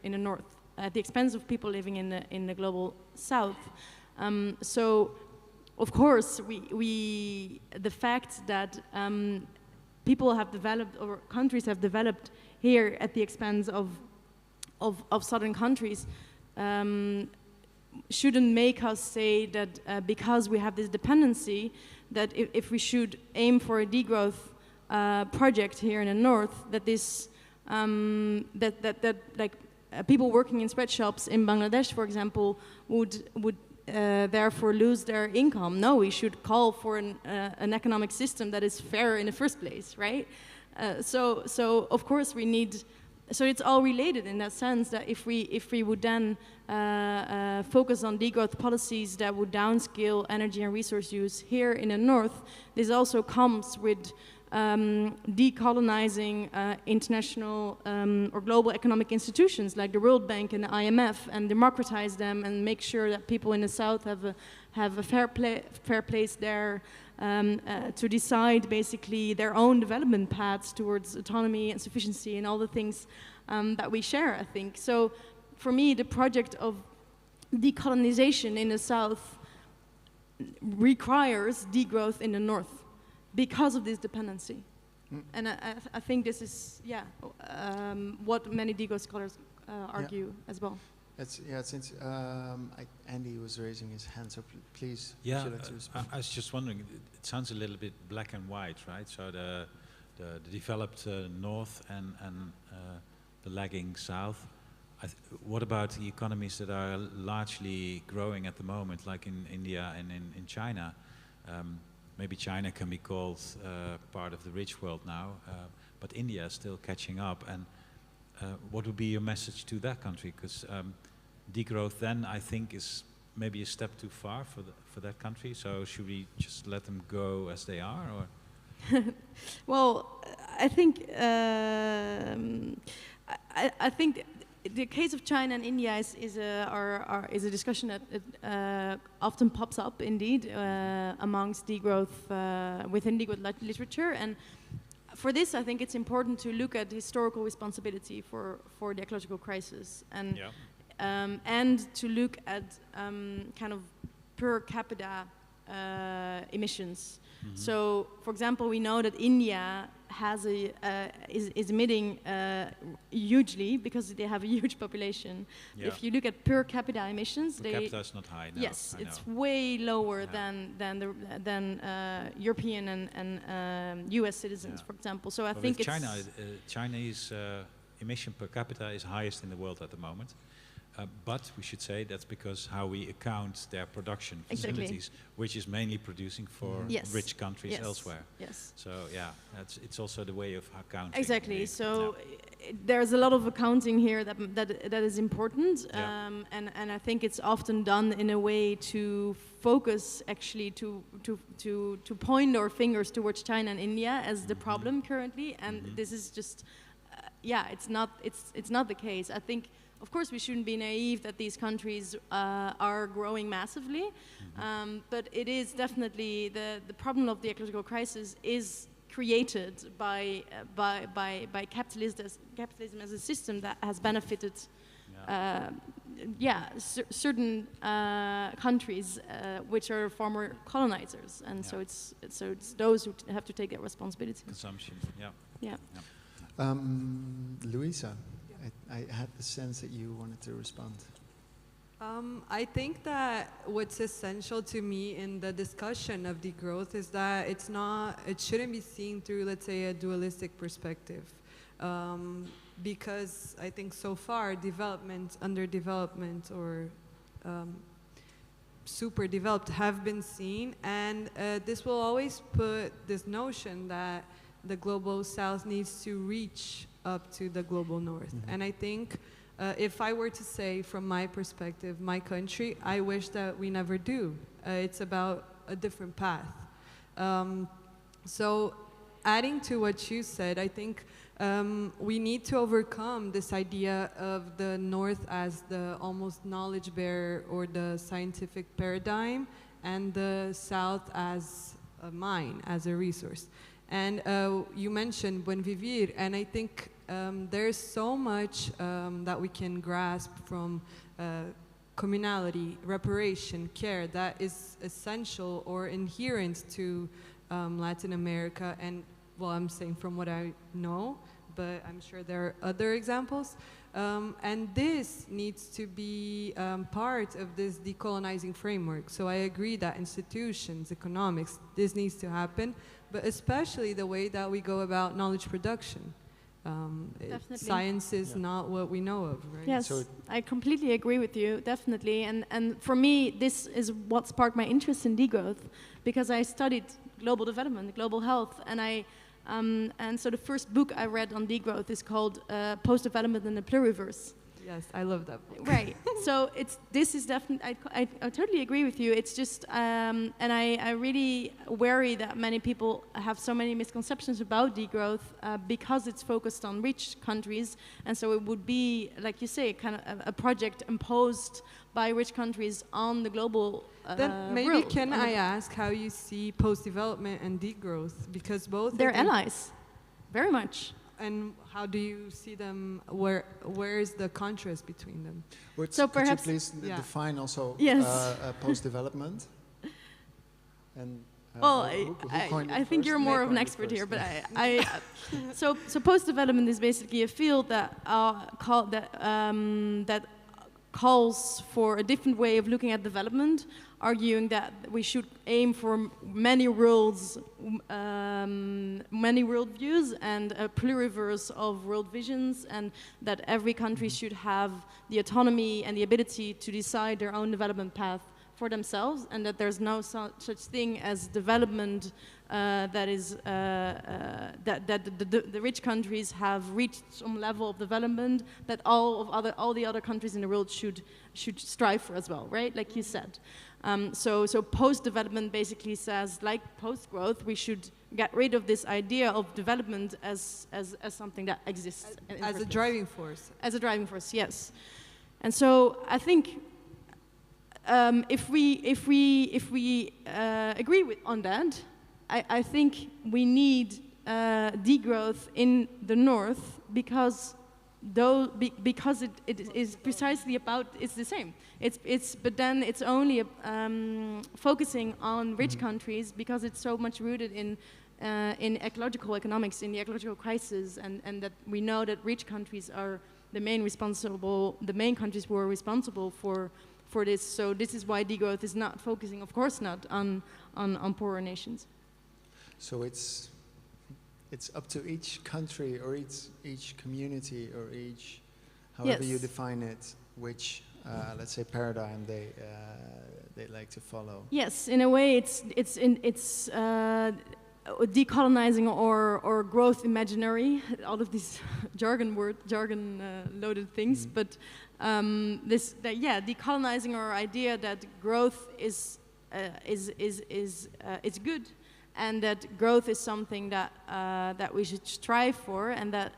Speaker 7: the north, at the expense of people living in the global south. So, of course, the fact that people have developed, or countries have developed here at the expense of southern countries, shouldn't make us say that because we have this dependency, that if we should aim for a degrowth project here in the north, that this people working in sweatshops in Bangladesh, for example, would therefore lose their income. No, we should call for an economic system that is fair in the first place, right? So of course we need. So it's all related in that sense, that if we would then focus on degrowth policies that would downscale energy and resource use here in the north, this also comes with decolonizing international or global economic institutions like the World Bank and the IMF, and democratize them and make sure that people in the south have a fair place there. To decide basically their own development paths towards autonomy and sufficiency and all the things that we share, I think. So for me, the project of decolonization in the south requires degrowth in the north because of this dependency. And I think this is, what many degrowth scholars argue as well.
Speaker 2: Andy was raising his hand, so please.
Speaker 6: Yeah,
Speaker 2: would you like to respond?
Speaker 6: I was just wondering. It sounds a little bit black and white, right? So the developed north and the lagging south. What about the economies that are largely growing at the moment, like in India and in China? Maybe China can be called part of the rich world now, but India is still catching up. And what would be your message to that country? Because degrowth then, I think, is maybe a step too far for that country. So should we just let them go as they are, or?
Speaker 7: Well, I think I think the case of China and India is a discussion that often pops up, indeed, amongst degrowth within degrowth literature. And for this, I think it's important to look at historical responsibility for the ecological crisis, and to look at kind of per capita emissions. Mm-hmm. So, for example, we know that India has is emitting hugely because they have a huge population. Yeah. If you look at per capita emissions,
Speaker 6: per capita is not high. No,
Speaker 7: yes, it's way lower than European and U.S. citizens, for example. So I think it's
Speaker 6: Chinese emission per capita is highest in the world at the moment. But we should say that's because how we account their production facilities, which is mainly producing for rich countries elsewhere.
Speaker 7: Yes.
Speaker 6: So it's also the way of accounting.
Speaker 7: Exactly. So there's a lot of accounting here that is important, and I think it's often done in a way to focus, actually, to point our fingers towards China and India as the problem currently, and this is just it's not the case. I think. Of course, we shouldn't be naive that these countries are growing massively, but it is definitely the problem of the ecological crisis is created by capitalism as a system that has benefited certain countries which are former colonizers, and so it's those who have to take that responsibility.
Speaker 6: Consumption,
Speaker 7: Yeah.
Speaker 2: Louisa, I had the sense that you wanted to respond.
Speaker 4: I think that what's essential to me in the discussion of degrowth is that it shouldn't be seen through, let's say, a dualistic perspective. Because I think so far development, underdevelopment, or super developed have been seen, and this will always put this notion that the global south needs to reach up to the global north.
Speaker 2: Mm-hmm.
Speaker 4: And I think if I were to say from my perspective, my country, I wish that we never do. It's about a different path. So adding to what you said, I think we need to overcome this idea of the North as the almost knowledge bearer or the scientific paradigm, and the South as a mine, as a resource. And you mentioned Buen Vivir, and I think there's so much that we can grasp from communality, reparation, care that is essential or inherent to Latin America. And well, I'm saying from what I know, but I'm sure there are other examples. And this needs to be part of this decolonizing framework. So I agree that institutions, economics, this needs to happen, but especially the way that we go about knowledge production. Science is not what we know of, right?
Speaker 7: Yes, I completely agree with you, definitely. And for me, this is what sparked my interest in degrowth, because I studied global development, global health, and so the first book I read on degrowth is called Post-Development in the Pluriverse.
Speaker 4: Yes, I love that book.
Speaker 7: Right. So this is definitely, I totally agree with you. It's just, and I really worry that many people have so many misconceptions about degrowth because it's focused on rich countries. And so it would be, like you say, kind of a project imposed by rich countries on the global
Speaker 4: Then maybe
Speaker 7: world.
Speaker 4: Can I ask how you see post-development and degrowth? Because both
Speaker 7: they're allies, very much.
Speaker 4: And how do you see them? Where is the contrast between them?
Speaker 7: So
Speaker 2: could
Speaker 7: perhaps,
Speaker 2: you please define also
Speaker 7: yes.
Speaker 2: Post-development? And
Speaker 7: well,
Speaker 2: who
Speaker 7: I think you're more of an expert here, but so post-development is basically a field that that calls for a different way of looking at development, arguing that we should aim for many worlds, many worldviews, and a pluriverse of world visions, and that every country should have the autonomy and the ability to decide their own development path for themselves, and that there's no such thing as development that is that the rich countries have reached some level of development that all the other countries in the world should strive for as well, right? Like you said. So post-development basically says, like post-growth, we should get rid of this idea of development as something that exists
Speaker 4: as a driving force.
Speaker 7: As a driving force, yes. And so I think if we agree on that, I think we need degrowth in the north because it is precisely about, it's the same. But then it's only focusing on rich countries because it's so much rooted in ecological economics, in the ecological crisis, and that we know that rich countries are the main countries who are responsible for this. So this is why degrowth is not focusing, of course not, on poorer nations.
Speaker 2: So it's up to each country or each community or each, however you define it, which let's say paradigm they like to follow.
Speaker 7: Yes, in a way, it's decolonizing or growth imaginary. All of these jargon loaded things, but decolonizing our idea that growth is good. And that growth is something that we should strive for, and that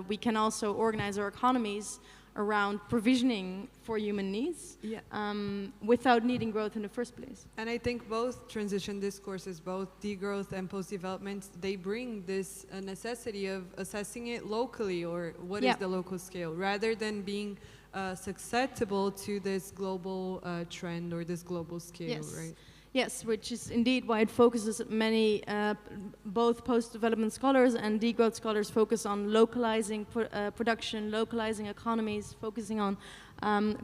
Speaker 7: we can also organize our economies around provisioning for human needs without needing growth in the first place.
Speaker 4: And I think both transition discourses, both degrowth and post-development, they bring this necessity of assessing it locally, or what is the local scale, rather than being susceptible to this global trend or this global scale,
Speaker 7: Yes.
Speaker 4: right?
Speaker 7: Yes, which is indeed why it focuses many, both post-development scholars and degrowth scholars focus on localizing production, localizing economies, focusing on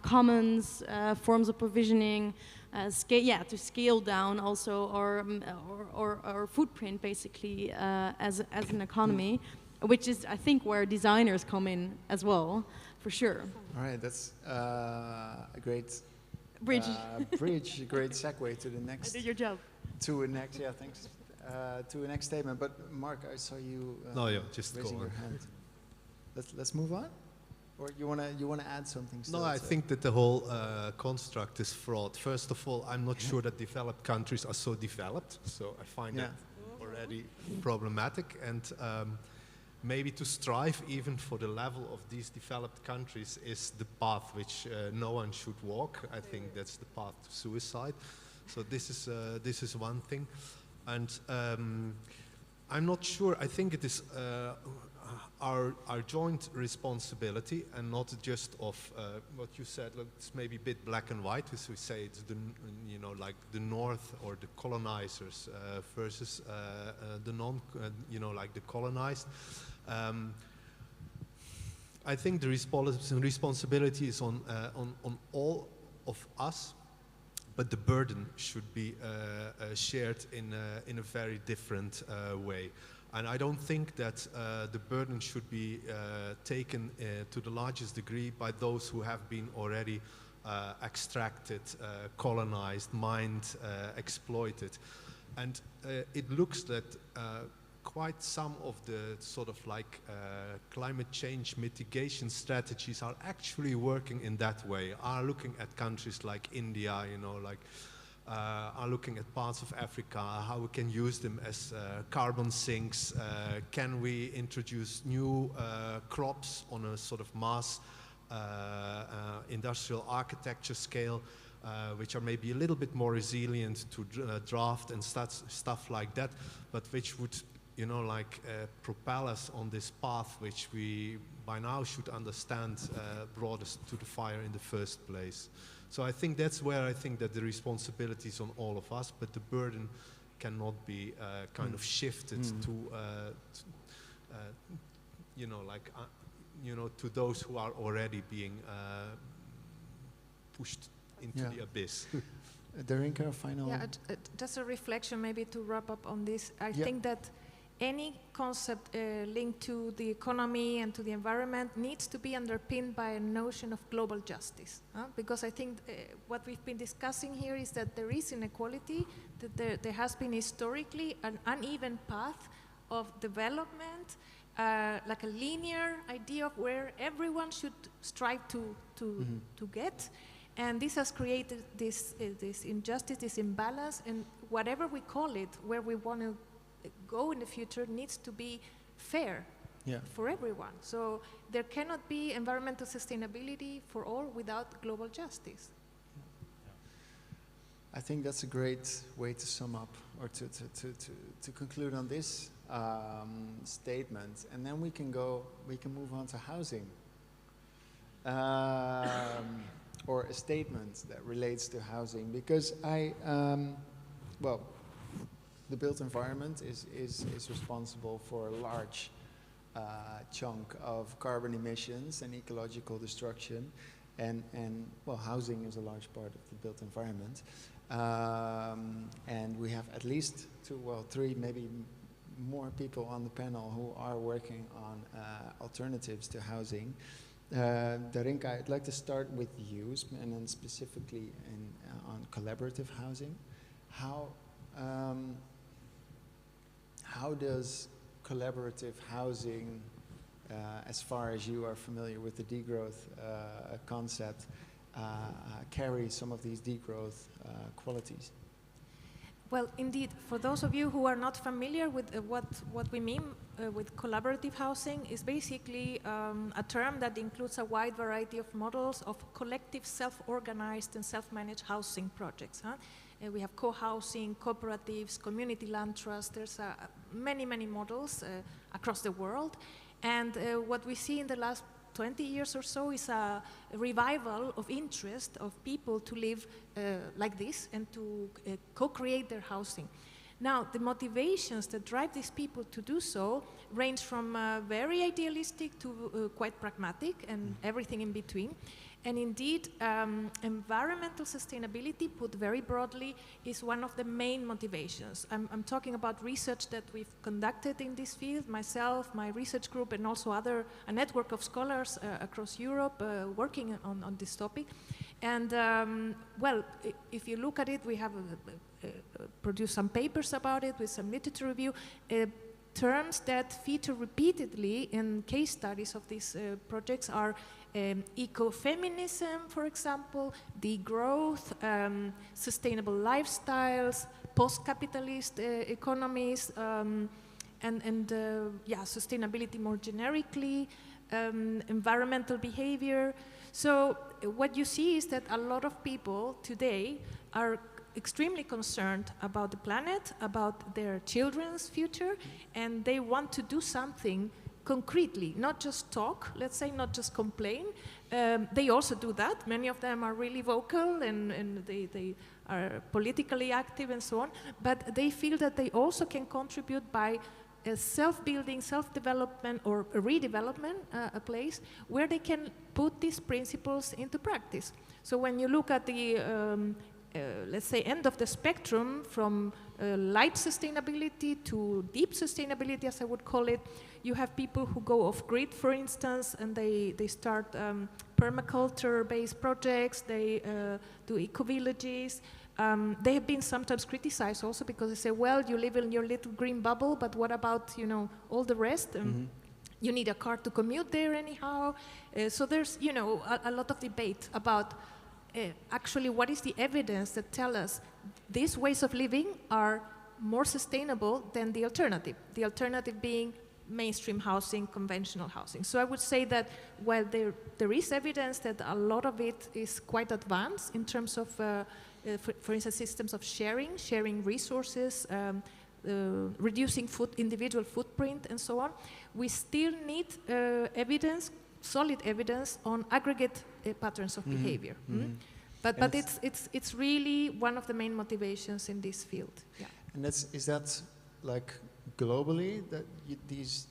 Speaker 7: commons, forms of provisioning, to scale down also our footprint basically as an economy, which is I think where designers come in as well, for sure.
Speaker 2: All right, that's a great
Speaker 7: Bridge.
Speaker 2: Bridge, a great segue to the
Speaker 7: I
Speaker 2: next.
Speaker 7: did your job.
Speaker 2: To a next, yeah, thanks. To a next statement, but Mark, I saw you
Speaker 5: No, yeah, just go
Speaker 2: raising your
Speaker 5: on.
Speaker 2: hand. Let's move on, or you wanna add something? Still
Speaker 5: No, I think that the whole construct is fraud. First of all, I'm not sure that developed countries are so developed, so I find that already problematic. And maybe to strive even for the level of these developed countries is the path which no one should walk. I think that's the path to suicide. So this is one thing, and I'm not sure. I think it is our joint responsibility, and not just of what you said. Look, it's maybe a bit black and white, as we say. It's like the North or the colonizers versus the like the colonized. I think the responsibility is on all of us, but the burden should be shared in a very different way. And I don't think that the burden should be taken to the largest degree by those who have been already extracted, colonized, mined, exploited. And it looks that quite some of the sort of like climate change mitigation strategies are actually working in that way, are looking at countries like India, are looking at parts of Africa, how we can use them as carbon sinks. Can we introduce new crops on a sort of mass industrial architecture scale, which are maybe a little bit more resilient to drought and stuff like that, but which would propel us on this path which we by now should understand brought us to the fire in the first place. So I think that's where I think that the responsibility is on all of us, but the burden cannot be kind of shifted to to those who are already being pushed into the abyss.
Speaker 2: Darinka, final.
Speaker 3: Yeah, just a reflection maybe to wrap up on this. I think that any concept linked to the economy and to the environment needs to be underpinned by a notion of global justice. Because I think what we've been discussing here is that there is inequality, that there has been historically an uneven path of development, like a linear idea of where everyone should strive to get. And this has created this injustice, this imbalance, and whatever we call it, where we want to go in the future needs to be fair for everyone. So there cannot be environmental sustainability for all without global justice.
Speaker 2: I think that's a great way to sum up, or to conclude on this statement, and then we can move on to housing, or a statement that relates to housing, because the built environment is responsible for a large chunk of carbon emissions and ecological destruction, and housing is a large part of the built environment. And we have at least three, maybe more people on the panel who are working on alternatives to housing. Darinka, I'd like to start with you, and then specifically on collaborative housing. How does collaborative housing, as far as you are familiar with the degrowth concept, carry some of these degrowth qualities?
Speaker 3: Well, indeed, for those of you who are not familiar with what we mean with collaborative housing, is basically a term that includes a wide variety of models of collective self-organized and self-managed housing projects. We have co-housing, cooperatives, community land trusts. There's many models across the world. And what we see in the last 20 years or so is a revival of interest of people to live like this and to co-create their housing. Now, the motivations that drive these people to do so range from very idealistic to quite pragmatic and everything in between. And indeed, environmental sustainability, put very broadly, is one of the main motivations. I'm talking about research that we've conducted in this field, myself, my research group, and also a network of scholars across Europe working on this topic. And, well, if you look at it, we have produced some papers about it with some literature review. Terms that feature repeatedly in case studies of these projects are ecofeminism, for example, degrowth, sustainable lifestyles, post-capitalist economies, and sustainability more generically, environmental behavior. So what you see is that a lot of people today are extremely concerned about the planet, about their children's future, and they want to do something concretely, not just talk, let's say, not just complain. They also do that. Many of them are really vocal and they are politically active and so on, but they feel that they also can contribute by self-building, self-development, or redevelopment, a place where they can put these principles into practice. So when you look at the let's say, end of the spectrum from light sustainability to deep sustainability, as I would call it, you have people who go off-grid, for instance, and they start permaculture-based projects, they do eco-villages. They have been sometimes criticized also because they say, well, you live in your little green bubble, but what about, you know, all the rest? You need a car to commute there anyhow. So there's, you know, a lot of debate about actually, what is the evidence that tell us these ways of living are more sustainable than the alternative? The alternative being mainstream housing, conventional housing. So I would say that while there is evidence that a lot of it is quite advanced in terms of, for instance, systems of sharing resources, reducing individual footprint, and so on, we still need evidence, solid evidence on aggregate patterns of behavior. But it's really one of the main motivations in this field. Yeah.
Speaker 2: And is that like globally that it's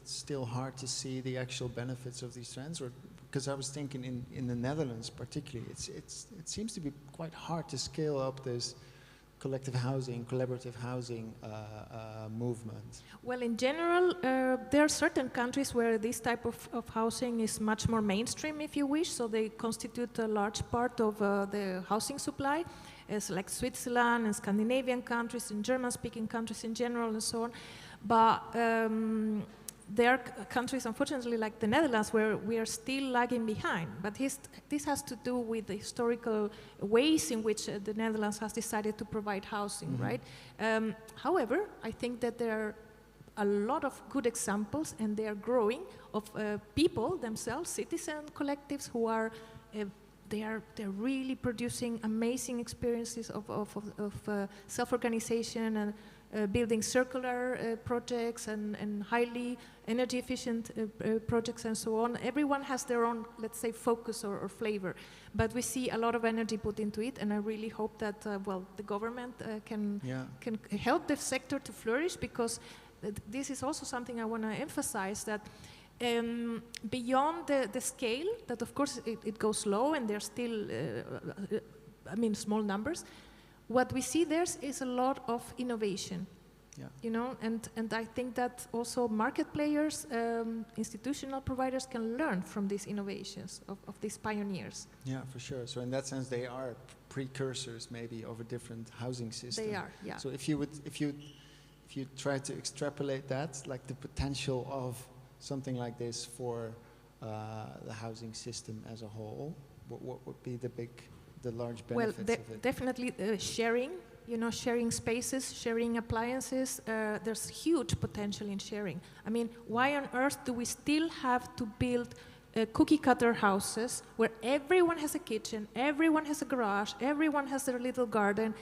Speaker 2: still hard to see the actual benefits of these trends, or because I was thinking in the Netherlands particularly, it seems to be quite hard to scale up this collective housing, collaborative housing movement?
Speaker 3: Well, in general, there are certain countries where this type of housing is much more mainstream, if you wish, so they constitute a large part of the housing supply, as like Switzerland and Scandinavian countries and German-speaking countries in general and so on. But there are countries, unfortunately, like the Netherlands, where we are still lagging behind. But this has to do with the historical ways in which the Netherlands has decided to provide housing, right? However, I think that there are a lot of good examples, and they are growing, of people themselves, citizen collectives, who are they're really producing amazing experiences of self-organization and building circular projects and highly energy efficient projects and so on. Everyone has their own, let's say, focus or flavor, but we see a lot of energy put into it, and I really hope that the government can help the sector to flourish, because this is also something I want to emphasize, that beyond the scale, that of course it goes low and there's still, small numbers. What we see there is a lot of innovation, you know, and I think that also market players, institutional providers can learn from these innovations of these pioneers.
Speaker 2: Yeah, for sure. So in that sense, they are precursors maybe of a different housing system.
Speaker 3: They are, yeah.
Speaker 2: So if you try to extrapolate that, like the potential of something like this for the housing system as a whole, what would be the large benefits of it?
Speaker 3: Definitely sharing, you know, sharing spaces, sharing appliances. There's huge potential in sharing. I mean, why on earth do we still have to build cookie cutter houses where everyone has a kitchen, everyone has a garage, everyone has their little garden?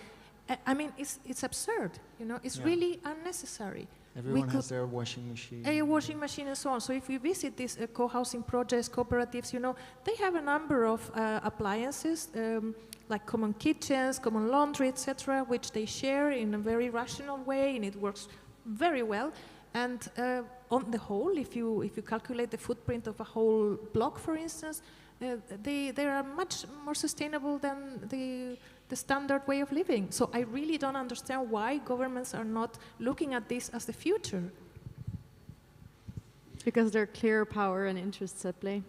Speaker 3: I mean, it's absurd, you know, it's really unnecessary.
Speaker 2: Everyone has their washing machine.
Speaker 3: A washing machine and so on. So if you visit these co-housing projects, cooperatives, you know, they have a number of appliances, like common kitchens, common laundry, etc., which they share in a very rational way, and it works very well. And on the whole, if you calculate the footprint of a whole block, for instance, they are much more sustainable than the standard way of living. So I really don't understand why governments are not looking at this as the future.
Speaker 7: Because there are clear power and interests at play.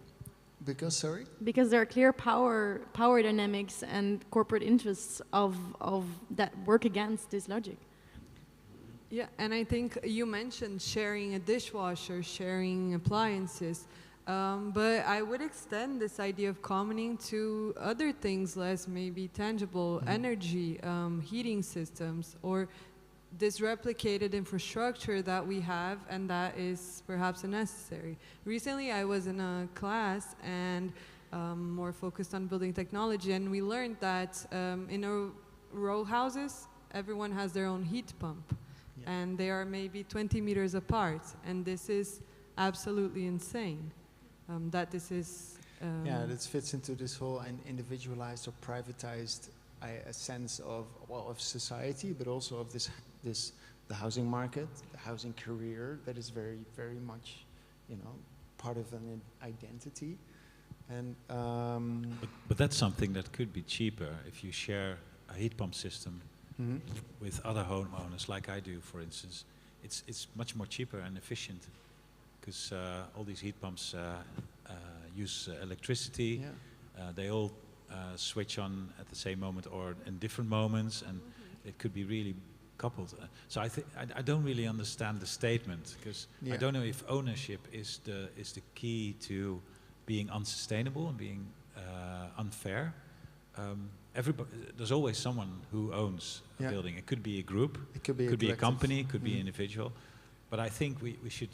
Speaker 2: Because, sorry?
Speaker 7: Because there are clear power dynamics and corporate interests of that work against this logic.
Speaker 4: Yeah, and I think you mentioned sharing a dishwasher, sharing appliances, but I would extend this idea of commoning to other things less maybe tangible, energy, heating systems, or this replicated infrastructure that we have and that is perhaps unnecessary. Recently I was in a class and more focused on building technology, and we learned that in row houses, everyone has their own heat pump. Yeah. And they are maybe 20 meters apart, and this is absolutely insane. That this is...
Speaker 2: yeah, this fits into this whole individualized or privatized sense of, well, of society, but also of the housing market, the housing career that is very, very much, you know, part of an identity. And
Speaker 6: but that's something that could be cheaper if you share a heat pump system with other homeowners, like I do, for instance. It's much more cheaper and efficient because all these heat pumps use electricity. Yeah. They all switch on at the same moment or in different moments, and it could be really coupled. So I don't really understand the statement, because I don't know if ownership is the key to being unsustainable and being unfair. There's always someone who owns a building. It could be a group, it could be a company, it could be an individual. But I think we should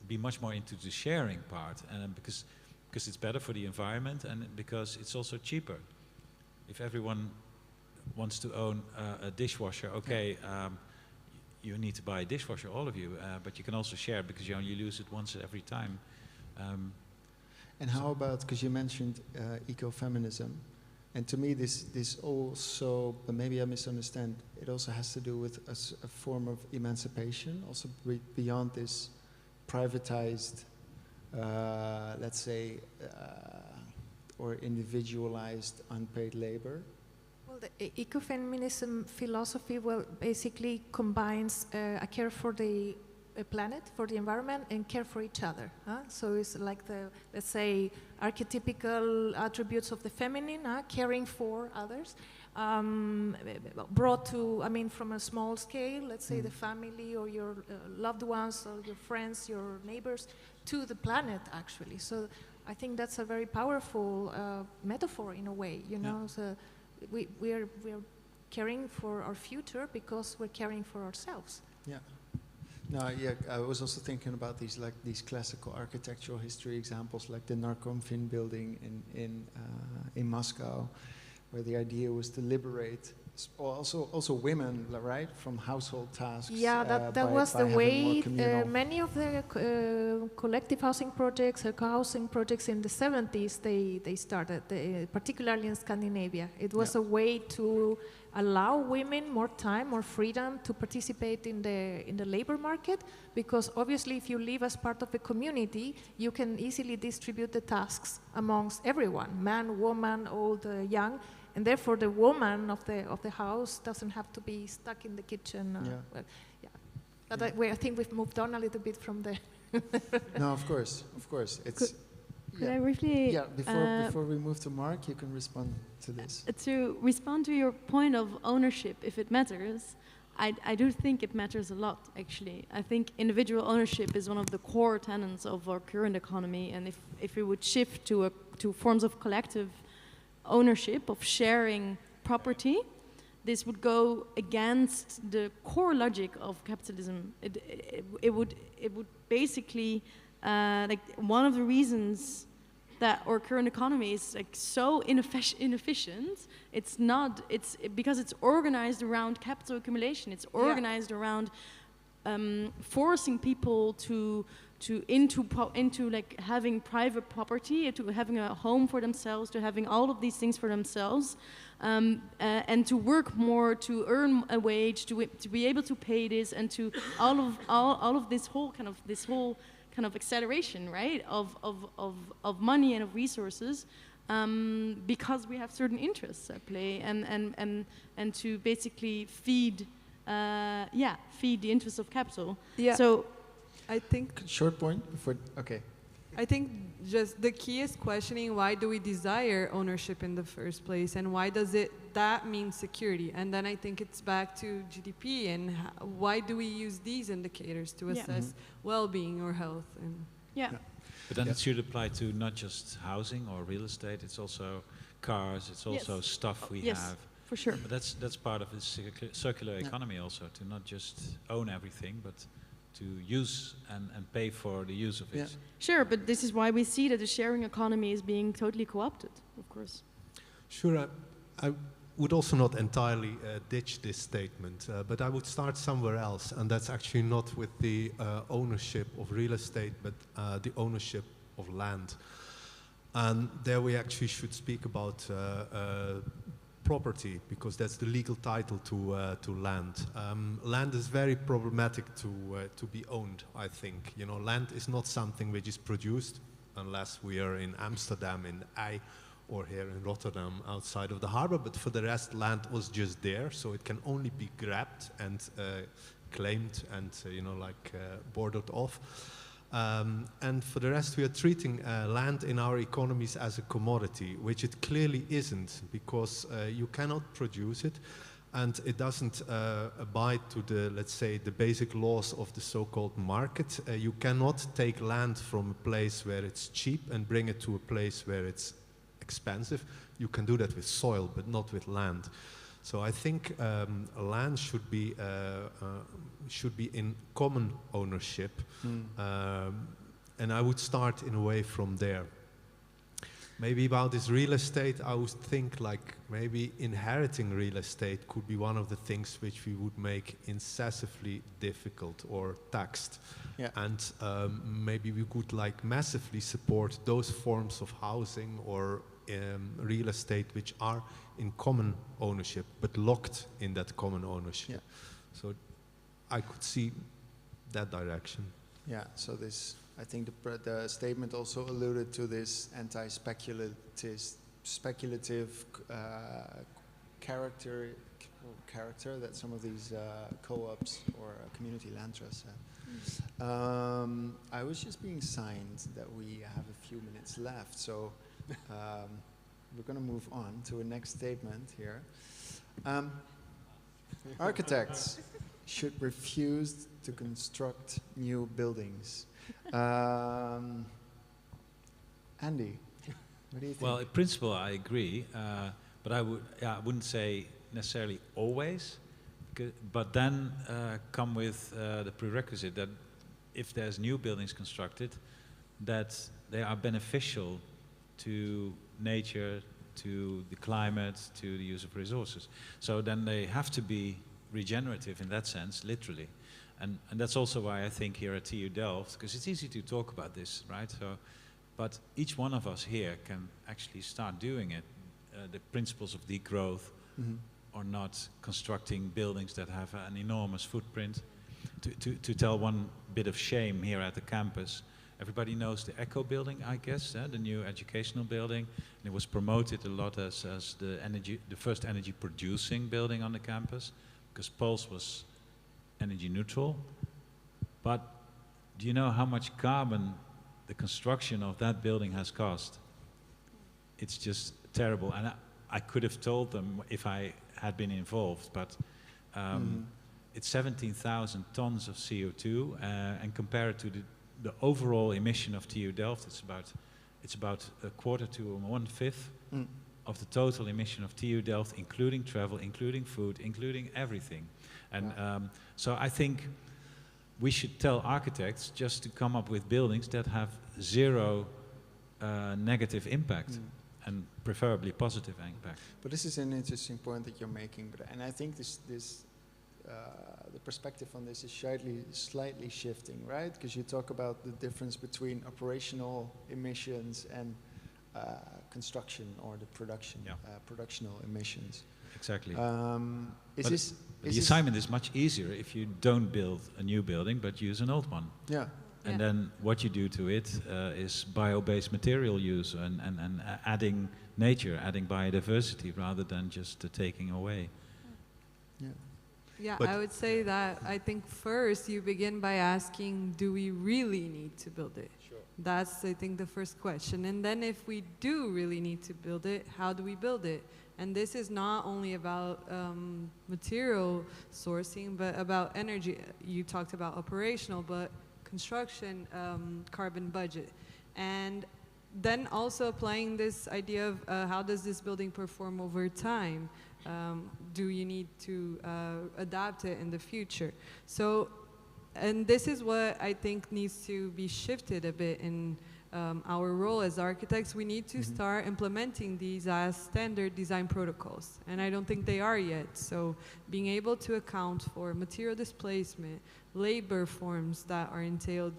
Speaker 6: be much more into the sharing part, and because it's better for the environment and because it's also cheaper. If everyone wants to own a dishwasher, you need to buy a dishwasher, all of you, but you can also share because you only use it once every time.
Speaker 2: And how about, because you mentioned ecofeminism, and to me this also, but maybe I misunderstand, it also has to do with a form of emancipation, also beyond this privatized, let's say, or individualized unpaid labor.
Speaker 3: Well, the ecofeminism philosophy, well, basically combines a care for the planet, for the environment, and care for each other. So it's like the, let's say, archetypical attributes of the feminine, caring for others, brought to, I mean, from a small scale, let's say the family or your loved ones or your friends, your neighbors, to the planet, actually. So I think that's a very powerful metaphor in a way, you know. So we're caring for our future because we're caring for ourselves. Yeah.
Speaker 2: No, I was also thinking about these classical architectural history examples, like the Narkomfin building in Moscow, where the idea was to liberate also women, right, from household tasks.
Speaker 3: Yeah, that was the way many of the collective housing projects, co-housing projects in the 70s, they started, particularly in Scandinavia. It was a way to allow women more time, more freedom to participate in the labor market, because obviously if you live as part of a community, you can easily distribute the tasks amongst everyone, man, woman, old, young, and therefore the woman of the house doesn't have to be stuck in the kitchen. But I think we've moved on a little bit from the...
Speaker 2: No, of course. It's...
Speaker 7: Could I briefly...
Speaker 2: Yeah, before we move to Mark, you can respond to this.
Speaker 7: To respond to your point of ownership, if it matters, I do think it matters a lot, actually. I think individual ownership is one of the core tenets of our current economy, and if we would shift to forms of collective ownership, of sharing property, this would go against the core logic of capitalism. It would basically... like one of the reasons that our current economy is like so inefficient, it's because it's organized around capital accumulation. It's organized around forcing people into like having private property, to having a home for themselves, to having all of these things for themselves, and to work more, to earn a wage, to be able to pay this, and to all of this whole kind of acceleration, right, of money and of resources, because we have certain interests at play, and to basically feed the interests of capital.
Speaker 4: Yeah.
Speaker 7: So
Speaker 4: I think
Speaker 2: Short point before. Okay.
Speaker 4: I think just the key is questioning why do we desire ownership in the first place, and why does that mean security? And then I think it's back to GDP and why do we use these indicators to assess well-being or health? And
Speaker 6: But then it should apply to not just housing or real estate. It's also cars. It's also stuff we have.
Speaker 7: For sure.
Speaker 6: But that's part of this circular economy also, to not just own everything, but to use and pay for the use of it.
Speaker 7: Sure, but this is why we see that the sharing economy is being totally co-opted, of course.
Speaker 5: Sure, I would also not entirely ditch this statement, but I would start somewhere else, and that's actually not with the ownership of real estate, but the ownership of land. And there we actually should speak about property, because that's the legal title to land. Land is very problematic to be owned, I think. You know, land is not something which is produced, unless we are in Amsterdam, in IJ, or here in Rotterdam, outside of the harbor. But for the rest, land was just there, so it can only be grabbed and claimed and bordered off. And for the rest, we are treating land in our economies as a commodity, which it clearly isn't, because you cannot produce it, and it doesn't abide to the, let's say, the basic laws of the so-called market. You cannot take land from a place where it's cheap and bring it to a place where it's expensive. You can do that with soil, but not with land. So I think land should be in common ownership, and I would start in a way from there. Maybe about this real estate, I would think like maybe inheriting real estate could be one of the things which we would make excessively difficult or taxed.
Speaker 2: Yeah.
Speaker 5: And maybe we could like massively support those forms of housing or real estate which are in common ownership, but locked in that common ownership.
Speaker 2: Yeah.
Speaker 5: So I could see that direction.
Speaker 2: Yeah, so this, I think the statement also alluded to this speculative character that some of these co-ops or community land trusts have. I was just being signed that we have a few minutes left, so we're going to move on to a next statement here. Architects should refuse to construct new buildings. Andy, what do you think?
Speaker 6: Well, in principle, I agree, but I wouldn't say necessarily always, but then come with the prerequisite that if there's new buildings constructed, that they are beneficial to nature, to the climate, to the use of resources. So then they have to be regenerative in that sense, literally. And that's also why I think here at TU Delft, because it's easy to talk about this, right? So, but each one of us here can actually start doing it. The principles of degrowth, or not constructing buildings that have an enormous footprint. To tell one bit of shame here at the campus, everybody knows the Echo building, I guess, the new educational building. And it was promoted a lot as the first energy producing building on the campus, because Pulse was energy neutral. But do you know how much carbon the construction of that building has cost? It's just terrible. And I could have told them if I had been involved, but it's 17,000 tons of CO2, and compared to the overall emission of TU Delft, it's about a quarter to 1/5 of the total emission of TU Delft, including travel, including food, including everything. And so I think we should tell architects just to come up with buildings that have zero negative impact, and preferably positive impact.
Speaker 2: But this is an interesting point that you're making, and I think this the perspective on this is slightly shifting, right? Because you talk about the difference between operational emissions and construction or the production, productional emissions.
Speaker 6: Exactly.
Speaker 2: The
Speaker 6: assignment is much easier if you don't build a new building, but use an old one.
Speaker 2: Yeah.
Speaker 6: And then what you do to it is bio-based material use and adding nature, adding biodiversity, rather than just taking away.
Speaker 2: Yeah.
Speaker 4: Yeah,
Speaker 5: But
Speaker 4: I would say that I think first you begin by asking, do we really need to build it?
Speaker 2: Sure.
Speaker 4: That's, I think, the first question. And then if we do really need to build it, how do we build it? And this is not only about material sourcing, but about energy. You talked about operational, but construction, carbon budget. And then also applying this idea of how does this building perform over time? Do you need to adapt it in the future? So, and this is what I think needs to be shifted a bit in our role as architects. We need to start implementing these as standard design protocols, and I don't think they are yet. So being able to account for material displacement, labor forms that are entailed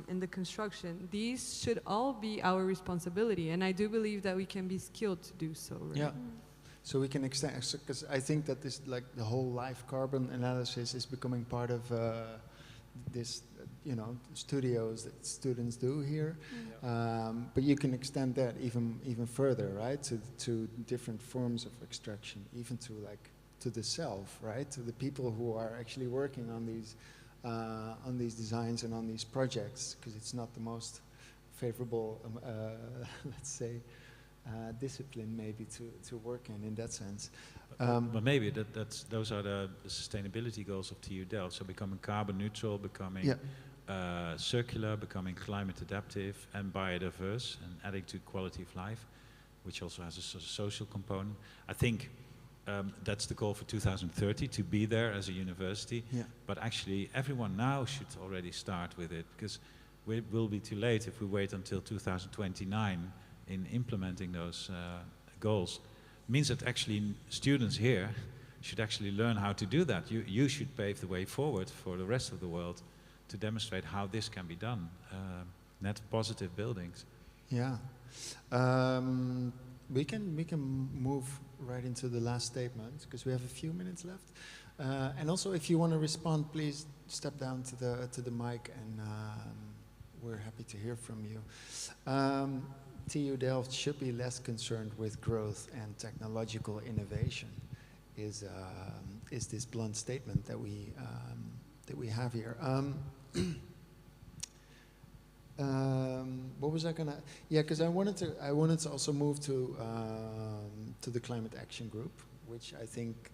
Speaker 4: in the construction, these should all be our responsibility, and I do believe that we can be skilled to do so, right?
Speaker 2: Yeah. So we can extend, because I think that this, like the whole life carbon analysis is becoming part of this, studios that students do here. But you can extend that even further, right? To different forms of extraction, even to the self, right? To the people who are actually working on these designs and on these projects, because it's not the most favorable, let's say, discipline maybe to work in that sense.
Speaker 6: But maybe those are the sustainability goals of TU Delft. So becoming carbon neutral, becoming circular, becoming climate adaptive and biodiverse, and adding to quality of life, which also has a social component. I think that's the goal for 2030, to be there as a university.
Speaker 2: Yeah.
Speaker 6: But actually everyone now should already start with it, because it will be too late if we wait until 2029 in implementing those goals. It means that actually students here should actually learn how to do that. You should pave the way forward for the rest of the world to demonstrate how this can be done. Net positive buildings.
Speaker 2: Yeah. We can move right into the last statement, because we have a few minutes left. And also, if you want to respond, please step down to the mic, and we're happy to hear from you. TU Delft should be less concerned with growth and technological innovation, is this blunt statement that we have here. What was I gonna? Yeah, because I wanted to also move to the climate action group, which I think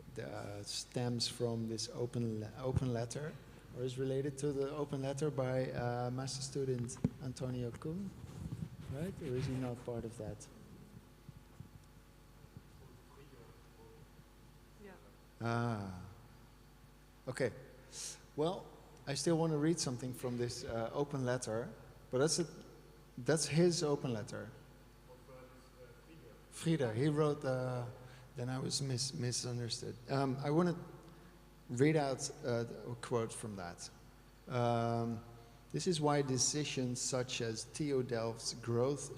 Speaker 2: stems from this open letter, or is related to the open letter by master student Antonio Kuhn. Right? Or is he not part of that? Yeah. Okay. Well, I still want to read something from this open letter, but that's his open letter. Frida. He wrote. Then I was misunderstood. I want to read out a quote from that. This is why decisions such as TU Delft's growth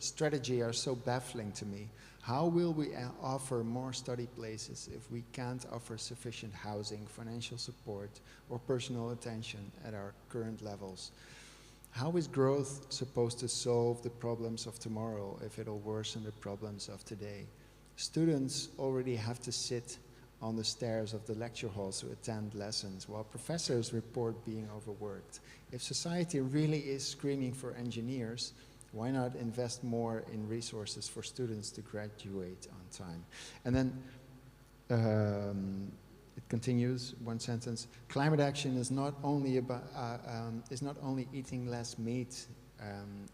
Speaker 2: strategy are so baffling to me. How will we offer more study places if we can't offer sufficient housing, financial support, or personal attention at our current levels? How is growth supposed to solve the problems of tomorrow if it'll worsen the problems of today? Students already have to sit on the stairs of the lecture halls to attend lessons, while professors report being overworked. If society really is screaming for engineers, why not invest more in resources for students to graduate on time? And then it continues, one sentence. Climate action is not only about eating less meat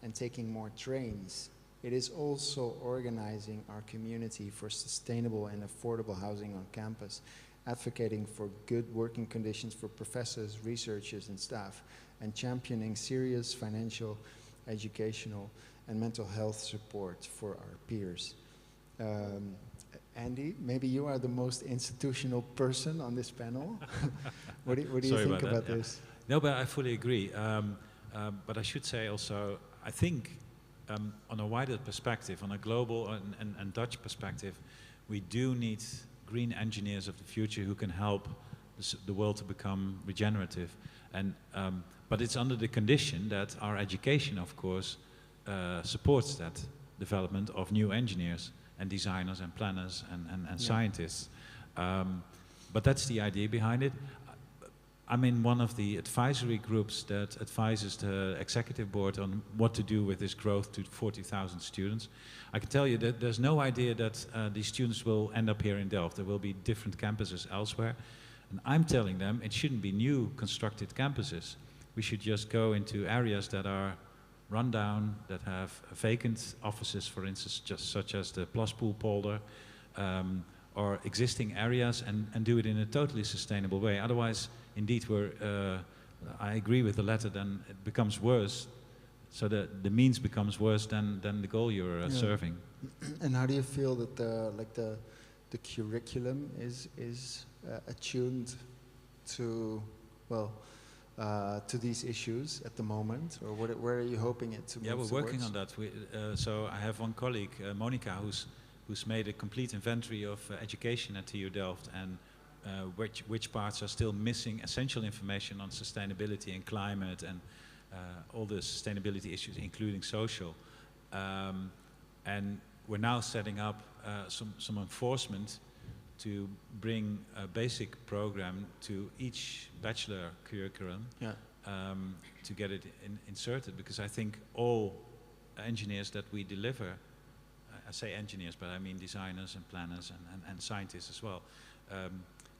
Speaker 2: and taking more trains. It is also organizing our community for sustainable and affordable housing on campus, advocating for good working conditions for professors, researchers, and staff, and championing serious financial, educational, and mental health support for our peers. Andy, maybe you are the most institutional person on this panel. What do you
Speaker 6: Sorry
Speaker 2: think about
Speaker 6: yeah.
Speaker 2: this?
Speaker 6: No, but I fully agree. But I should say also, I think on a wider perspective, on a global and Dutch perspective, we do need green engineers of the future who can help the world to become regenerative. And but it's under the condition that our education, of course, supports that development of new engineers and designers and planners and scientists. But that's the idea behind it. I'm in one of the advisory groups that advises the executive board on what to do with this growth to 40,000 students. I can tell you that there's no idea that these students will end up here in Delft. There will be different campuses elsewhere. And I'm telling them it shouldn't be new constructed campuses. We should just go into areas that are run down, that have vacant offices, for instance, just such as the Plaspoel polder, or existing areas, and do it in a totally sustainable way. Otherwise, indeed, I agree with the letter, then it becomes worse. So the means becomes worse than the goal you're serving.
Speaker 2: And how do you feel that the curriculum is attuned to, well, to these issues at the moment, or where are you hoping it to move
Speaker 6: we're working
Speaker 2: towards?
Speaker 6: on that. So I have one colleague, Monica, who's made a complete inventory of education at TU Delft, and which parts are still missing essential information on sustainability and climate and all the sustainability issues, including social. And we're now setting up some enforcement to bring a basic program to each bachelor curriculum, to get it inserted, because I think all engineers that we deliver, I say engineers, but I mean designers and planners and scientists as well,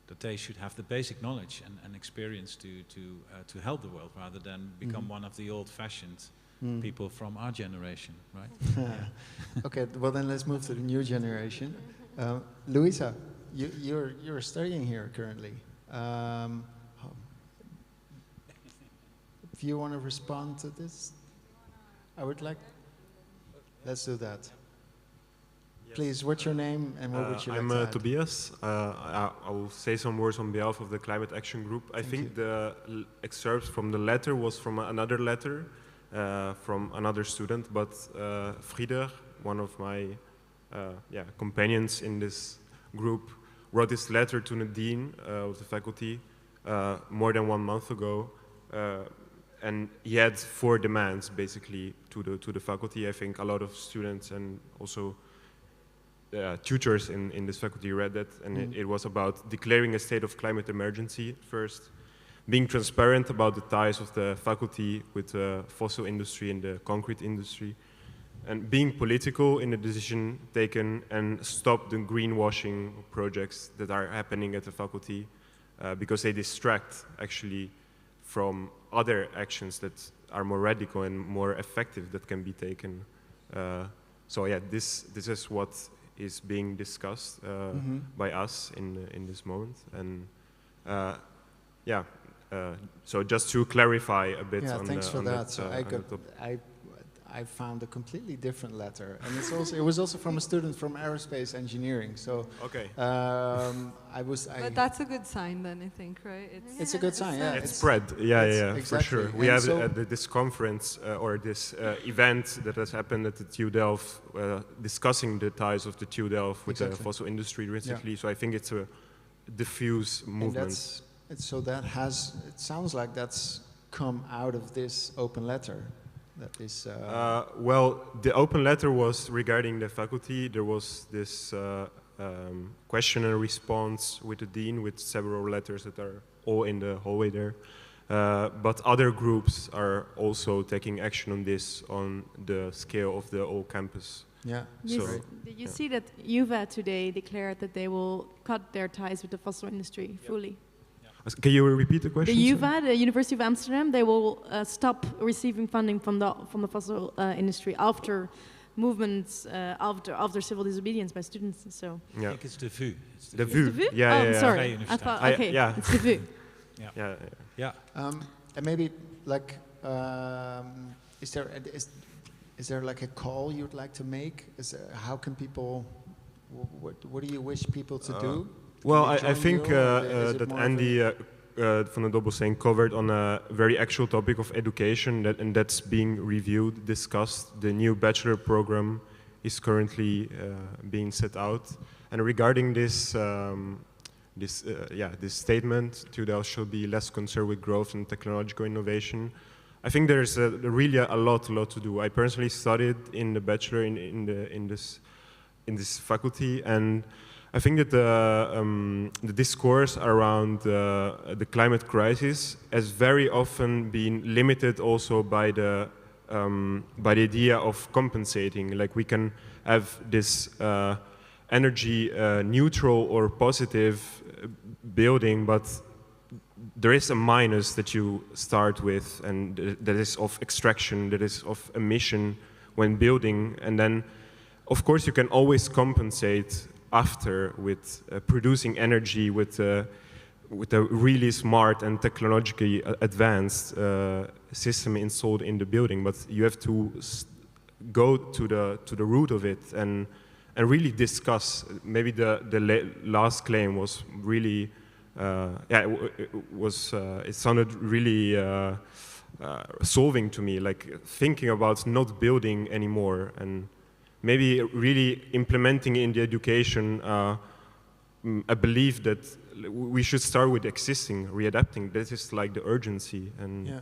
Speaker 6: that they should have the basic knowledge and experience to help the world, rather than become one of the old-fashioned people from our generation, right?
Speaker 2: Okay, well then let's move to the new generation. Louisa, you're studying here currently. If you want to respond to this, I would like. Let's do that. Please, what's your name and what would you like to add?
Speaker 8: I'm Tobias. I will say some words on behalf of the Climate Action Group. I think the excerpts from the letter was from another letter from another student, but Frieder, one of my companions in this group, wrote this letter to the dean of the faculty more than 1 month ago, and he had 4 demands basically to the faculty. I think a lot of students and also tutors in this faculty read that, and it was about declaring a state of climate emergency first, being transparent about the ties of the faculty with the fossil industry and the concrete industry, and being political in the decision taken, and stop the greenwashing projects that are happening at the faculty because they distract actually from other actions that are more radical and more effective that can be taken. So yeah, this is what is being discussed by us in this moment, and so just to clarify a bit on
Speaker 2: thanks for
Speaker 8: on
Speaker 2: that. So I found a completely different letter, and it was also from a student from aerospace engineering. So
Speaker 8: okay,
Speaker 4: But that's a good sign, then, I think, right?
Speaker 2: It's a good sign. Yeah,
Speaker 8: it's spread. Yeah,
Speaker 2: exactly.
Speaker 8: for sure. We
Speaker 2: And
Speaker 8: have this conference or this event that has happened at the TU Delft, discussing the ties of the TU Delft with the fossil industry recently. So I think it's a diffuse movement.
Speaker 2: It sounds like that's come out of this open letter. That is.
Speaker 8: Well, the open letter was regarding the faculty. There was this question and response with the dean, with several letters that are all in the hallway there. But other groups are also taking action on this on the scale of the whole campus.
Speaker 2: Yeah.
Speaker 7: Did you see that UvA today declared that they will cut their ties with the fossil industry fully?
Speaker 8: Can you repeat the question?
Speaker 7: The UvA, the University of Amsterdam, they will stop receiving funding from the fossil industry after movements after civil disobedience by students. So
Speaker 6: I think it's the VU.
Speaker 8: The VU.
Speaker 7: Yeah. Sorry, I thought it's the VU.
Speaker 6: Yeah.
Speaker 2: And maybe like, is there like a call you'd like to make? How can people what do you wish people to do?
Speaker 8: Well,
Speaker 2: Can they
Speaker 8: I
Speaker 2: join
Speaker 8: think
Speaker 2: you, or is it
Speaker 8: that
Speaker 2: more of
Speaker 8: Andy van den Dobbel saying covered on a very actual topic of education, and that's being reviewed, discussed. The new bachelor program is currently being set out. And regarding this, this statement, TUDEL should be less concerned with growth and technological innovation. I think there's really a lot to do. I personally studied in the bachelor in this faculty, and I think that the discourse around the climate crisis has very often been limited also by the idea of compensating. Like, we can have this energy neutral or positive building, but there is a minus that you start with, and that is of extraction, that is of emission when building, and then of course you can always compensate after with producing energy with a really smart and technologically advanced system installed in the building. But you have to go to the root of it and really discuss. Maybe the last claim was really it sounded really solving to me, like thinking about not building anymore, and maybe really implementing in the education a belief that we should start with existing, readapting. This is like the urgency, and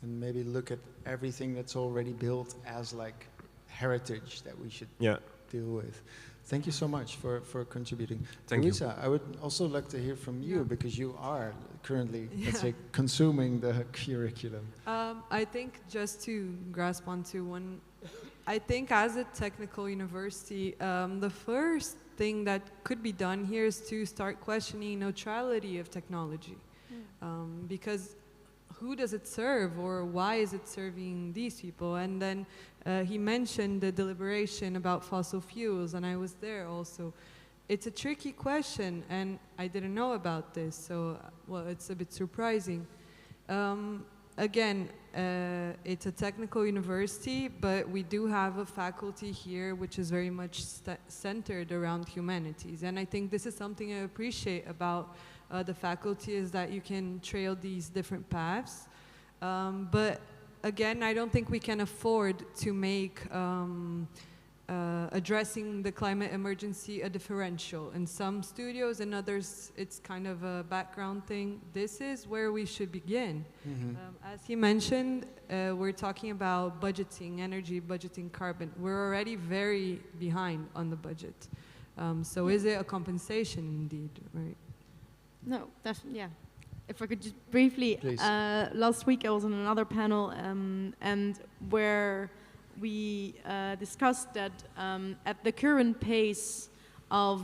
Speaker 2: and maybe look at everything that's already built as like heritage that we should deal with. Thank you so much for contributing.
Speaker 8: Thank
Speaker 2: Louisa,
Speaker 8: you.
Speaker 2: I would also like to hear from you, because you are currently, let's say, consuming the curriculum.
Speaker 4: I think just to grasp onto one, I think as a technical university, the first thing that could be done here is to start questioning neutrality of technology. Because who does it serve, or why is it serving these people? And then he mentioned the deliberation about fossil fuels, and I was there also. It's a tricky question, and I didn't know about this, so well, it's a bit surprising. Again, it's a technical university, but we do have a faculty here which is very much centered around humanities. And I think this is something I appreciate about the faculty, is that you can trail these different paths. But again, I don't think we can afford to make addressing the climate emergency a differential. In some studios and others, it's kind of a background thing. This is where we should begin. As he mentioned, we're talking about budgeting, energy, budgeting carbon. We're already very behind on the budget. So is it a compensation indeed, right?
Speaker 7: No, definitely, yeah. If I could just briefly, last week I was on another panel and where we discussed that at the current pace of,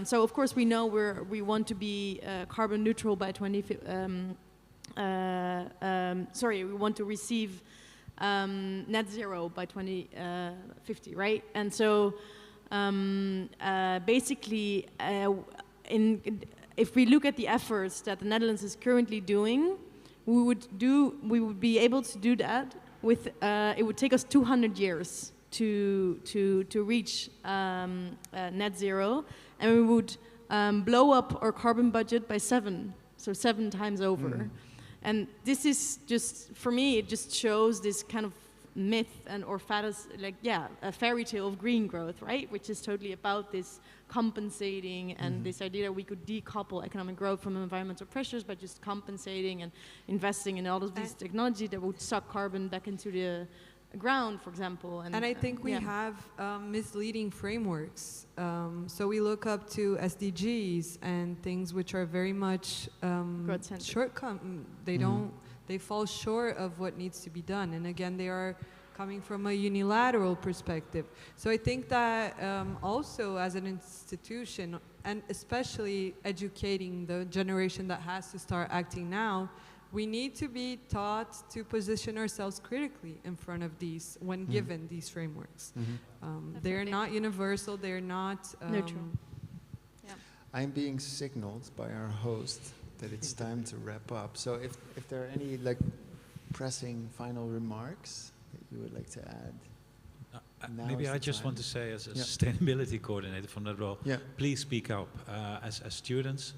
Speaker 7: so of course we know we want to be carbon neutral by we want to receive net zero by 2050, right? And so basically, if we look at the efforts that the Netherlands is currently doing, we would be able to do that with, it would take us 200 years to reach net zero, and we would blow up our carbon budget by 7 times over. And this is just, for me, it just shows this kind of myth or fantasy, like, a fairy tale of green growth, right? Which is totally about this compensating and this idea that we could decouple economic growth from environmental pressures by just compensating and investing in all of these technology that would suck carbon back into the ground, for example.
Speaker 4: And I think we have misleading frameworks. So we look up to SDGs and things which are very much they fall short of what needs to be done. And again, they are coming from a unilateral perspective. So I think that also as an institution, and especially educating the generation that has to start acting now, we need to be taught to position ourselves critically in front of these, when given these frameworks. They're not universal, they're not
Speaker 7: neutral.
Speaker 2: I'm being signaled by our host that it's time to wrap up. So if there are any like pressing final remarks that you would like to add.
Speaker 6: Maybe I just want to say, as a sustainability coordinator from that role, please speak up as students,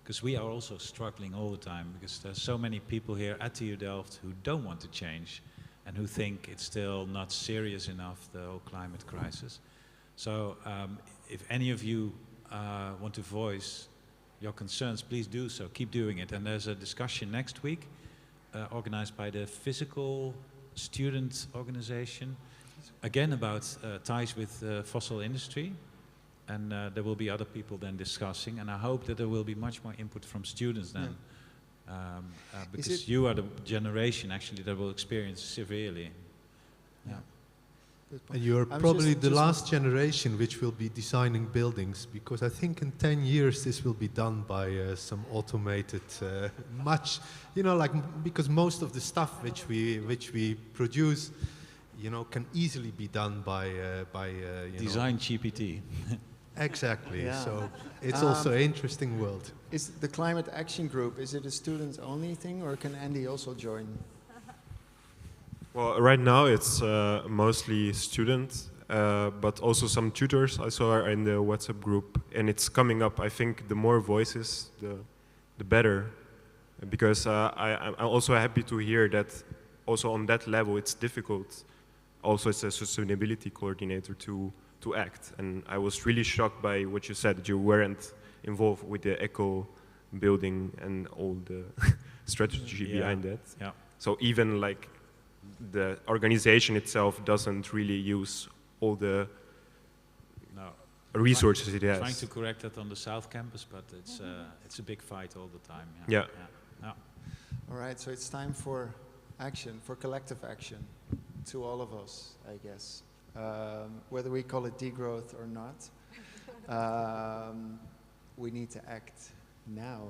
Speaker 6: because we are also struggling all the time, because there's so many people here at TU Delft who don't want to change and who think it's still not serious enough, the whole climate crisis. So if any of you want to voice your concerns, please do so. Keep doing it. And there's a discussion next week organized by the Physical Student Organization, again about ties with fossil industry. And there will be other people then discussing. And I hope that there will be much more input from students then. Because you are the generation actually that will experience severely.
Speaker 5: And you're probably the last generation which will be designing buildings, because I think in 10 years this will be done by some automated, much, you know, like, because most of the stuff which we produce, you know, can easily be done by
Speaker 6: Design GPT.
Speaker 5: Exactly. So it's also an interesting world.
Speaker 2: Is the Climate Action Group, is it a students only thing, or can Andy also join?
Speaker 8: Well, right now it's mostly students, but also some tutors I saw in the WhatsApp group, and it's coming up. I think the more voices, the better, because I'm also happy to hear that also on that level it's difficult, also as a sustainability coordinator, to act. And I was really shocked by what you said, that you weren't involved with the eco building and all the strategy behind that.
Speaker 6: Yeah.
Speaker 8: So even like the organization itself doesn't really use all the resources it has.
Speaker 6: Trying to correct that on the South Campus, but it's a big fight all the time.
Speaker 8: Yeah.
Speaker 2: All right, so it's time for action, for collective action, to all of us, I guess. Whether we call it degrowth or not, we need to act now.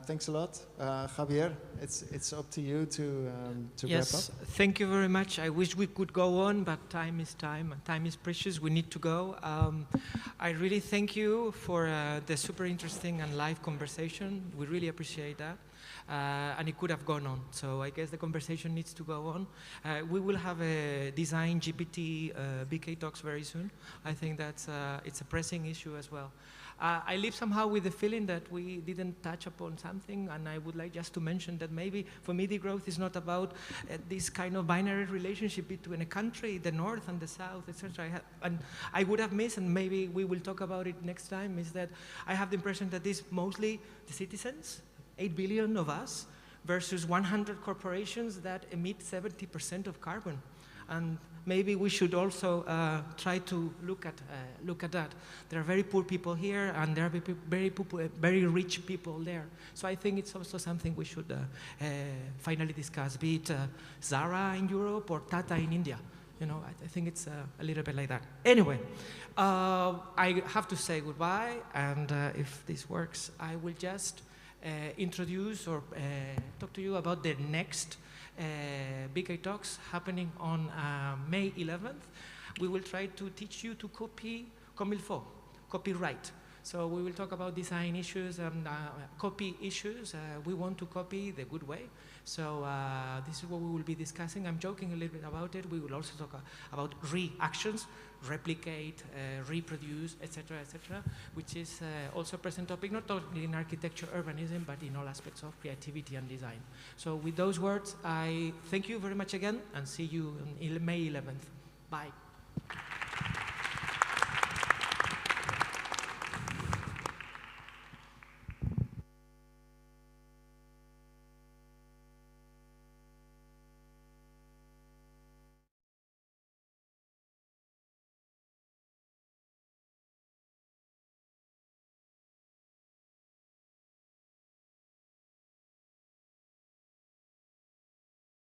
Speaker 2: Thanks a lot, Javier. It's up to you to wrap up.
Speaker 1: Yes, thank you very much. I wish we could go on, but time is time, and time is precious. We need to go. I really thank you for the super interesting and live conversation. We really appreciate that. And it could have gone on, so I guess the conversation needs to go on. We will have a design GPT BK talks very soon. I think that's it's a pressing issue as well. I live somehow with the feeling that we didn't touch upon something, and I would like just to mention that maybe for me degrowth is not about this kind of binary relationship between a country, the north and the south, etc. And I would have missed, and maybe we will talk about it next time, is that I have the impression that this mostly the citizens, 8 billion of us, versus 100 corporations that emit 70% of carbon. And maybe we should also try to look at that. There are very poor people here, and there are very rich people there. So I think it's also something we should finally discuss, be it Zara in Europe or Tata in India. You know, I think it's a little bit like that. Anyway, I have to say goodbye, and if this works, I will just introduce or talk to you about the next BK Talks happening on May 11th. We will try to teach you to copy comme il faut, copyright. So we will talk about design issues and copy issues. We want to copy the good way. So this is what we will be discussing. I'm joking a little bit about it. We will also talk about reactions, replicate, reproduce, etc., which is also a present topic, not only in architecture, urbanism, but in all aspects of creativity and design. So with those words, I thank you very much again, and see you on May 11th. Bye.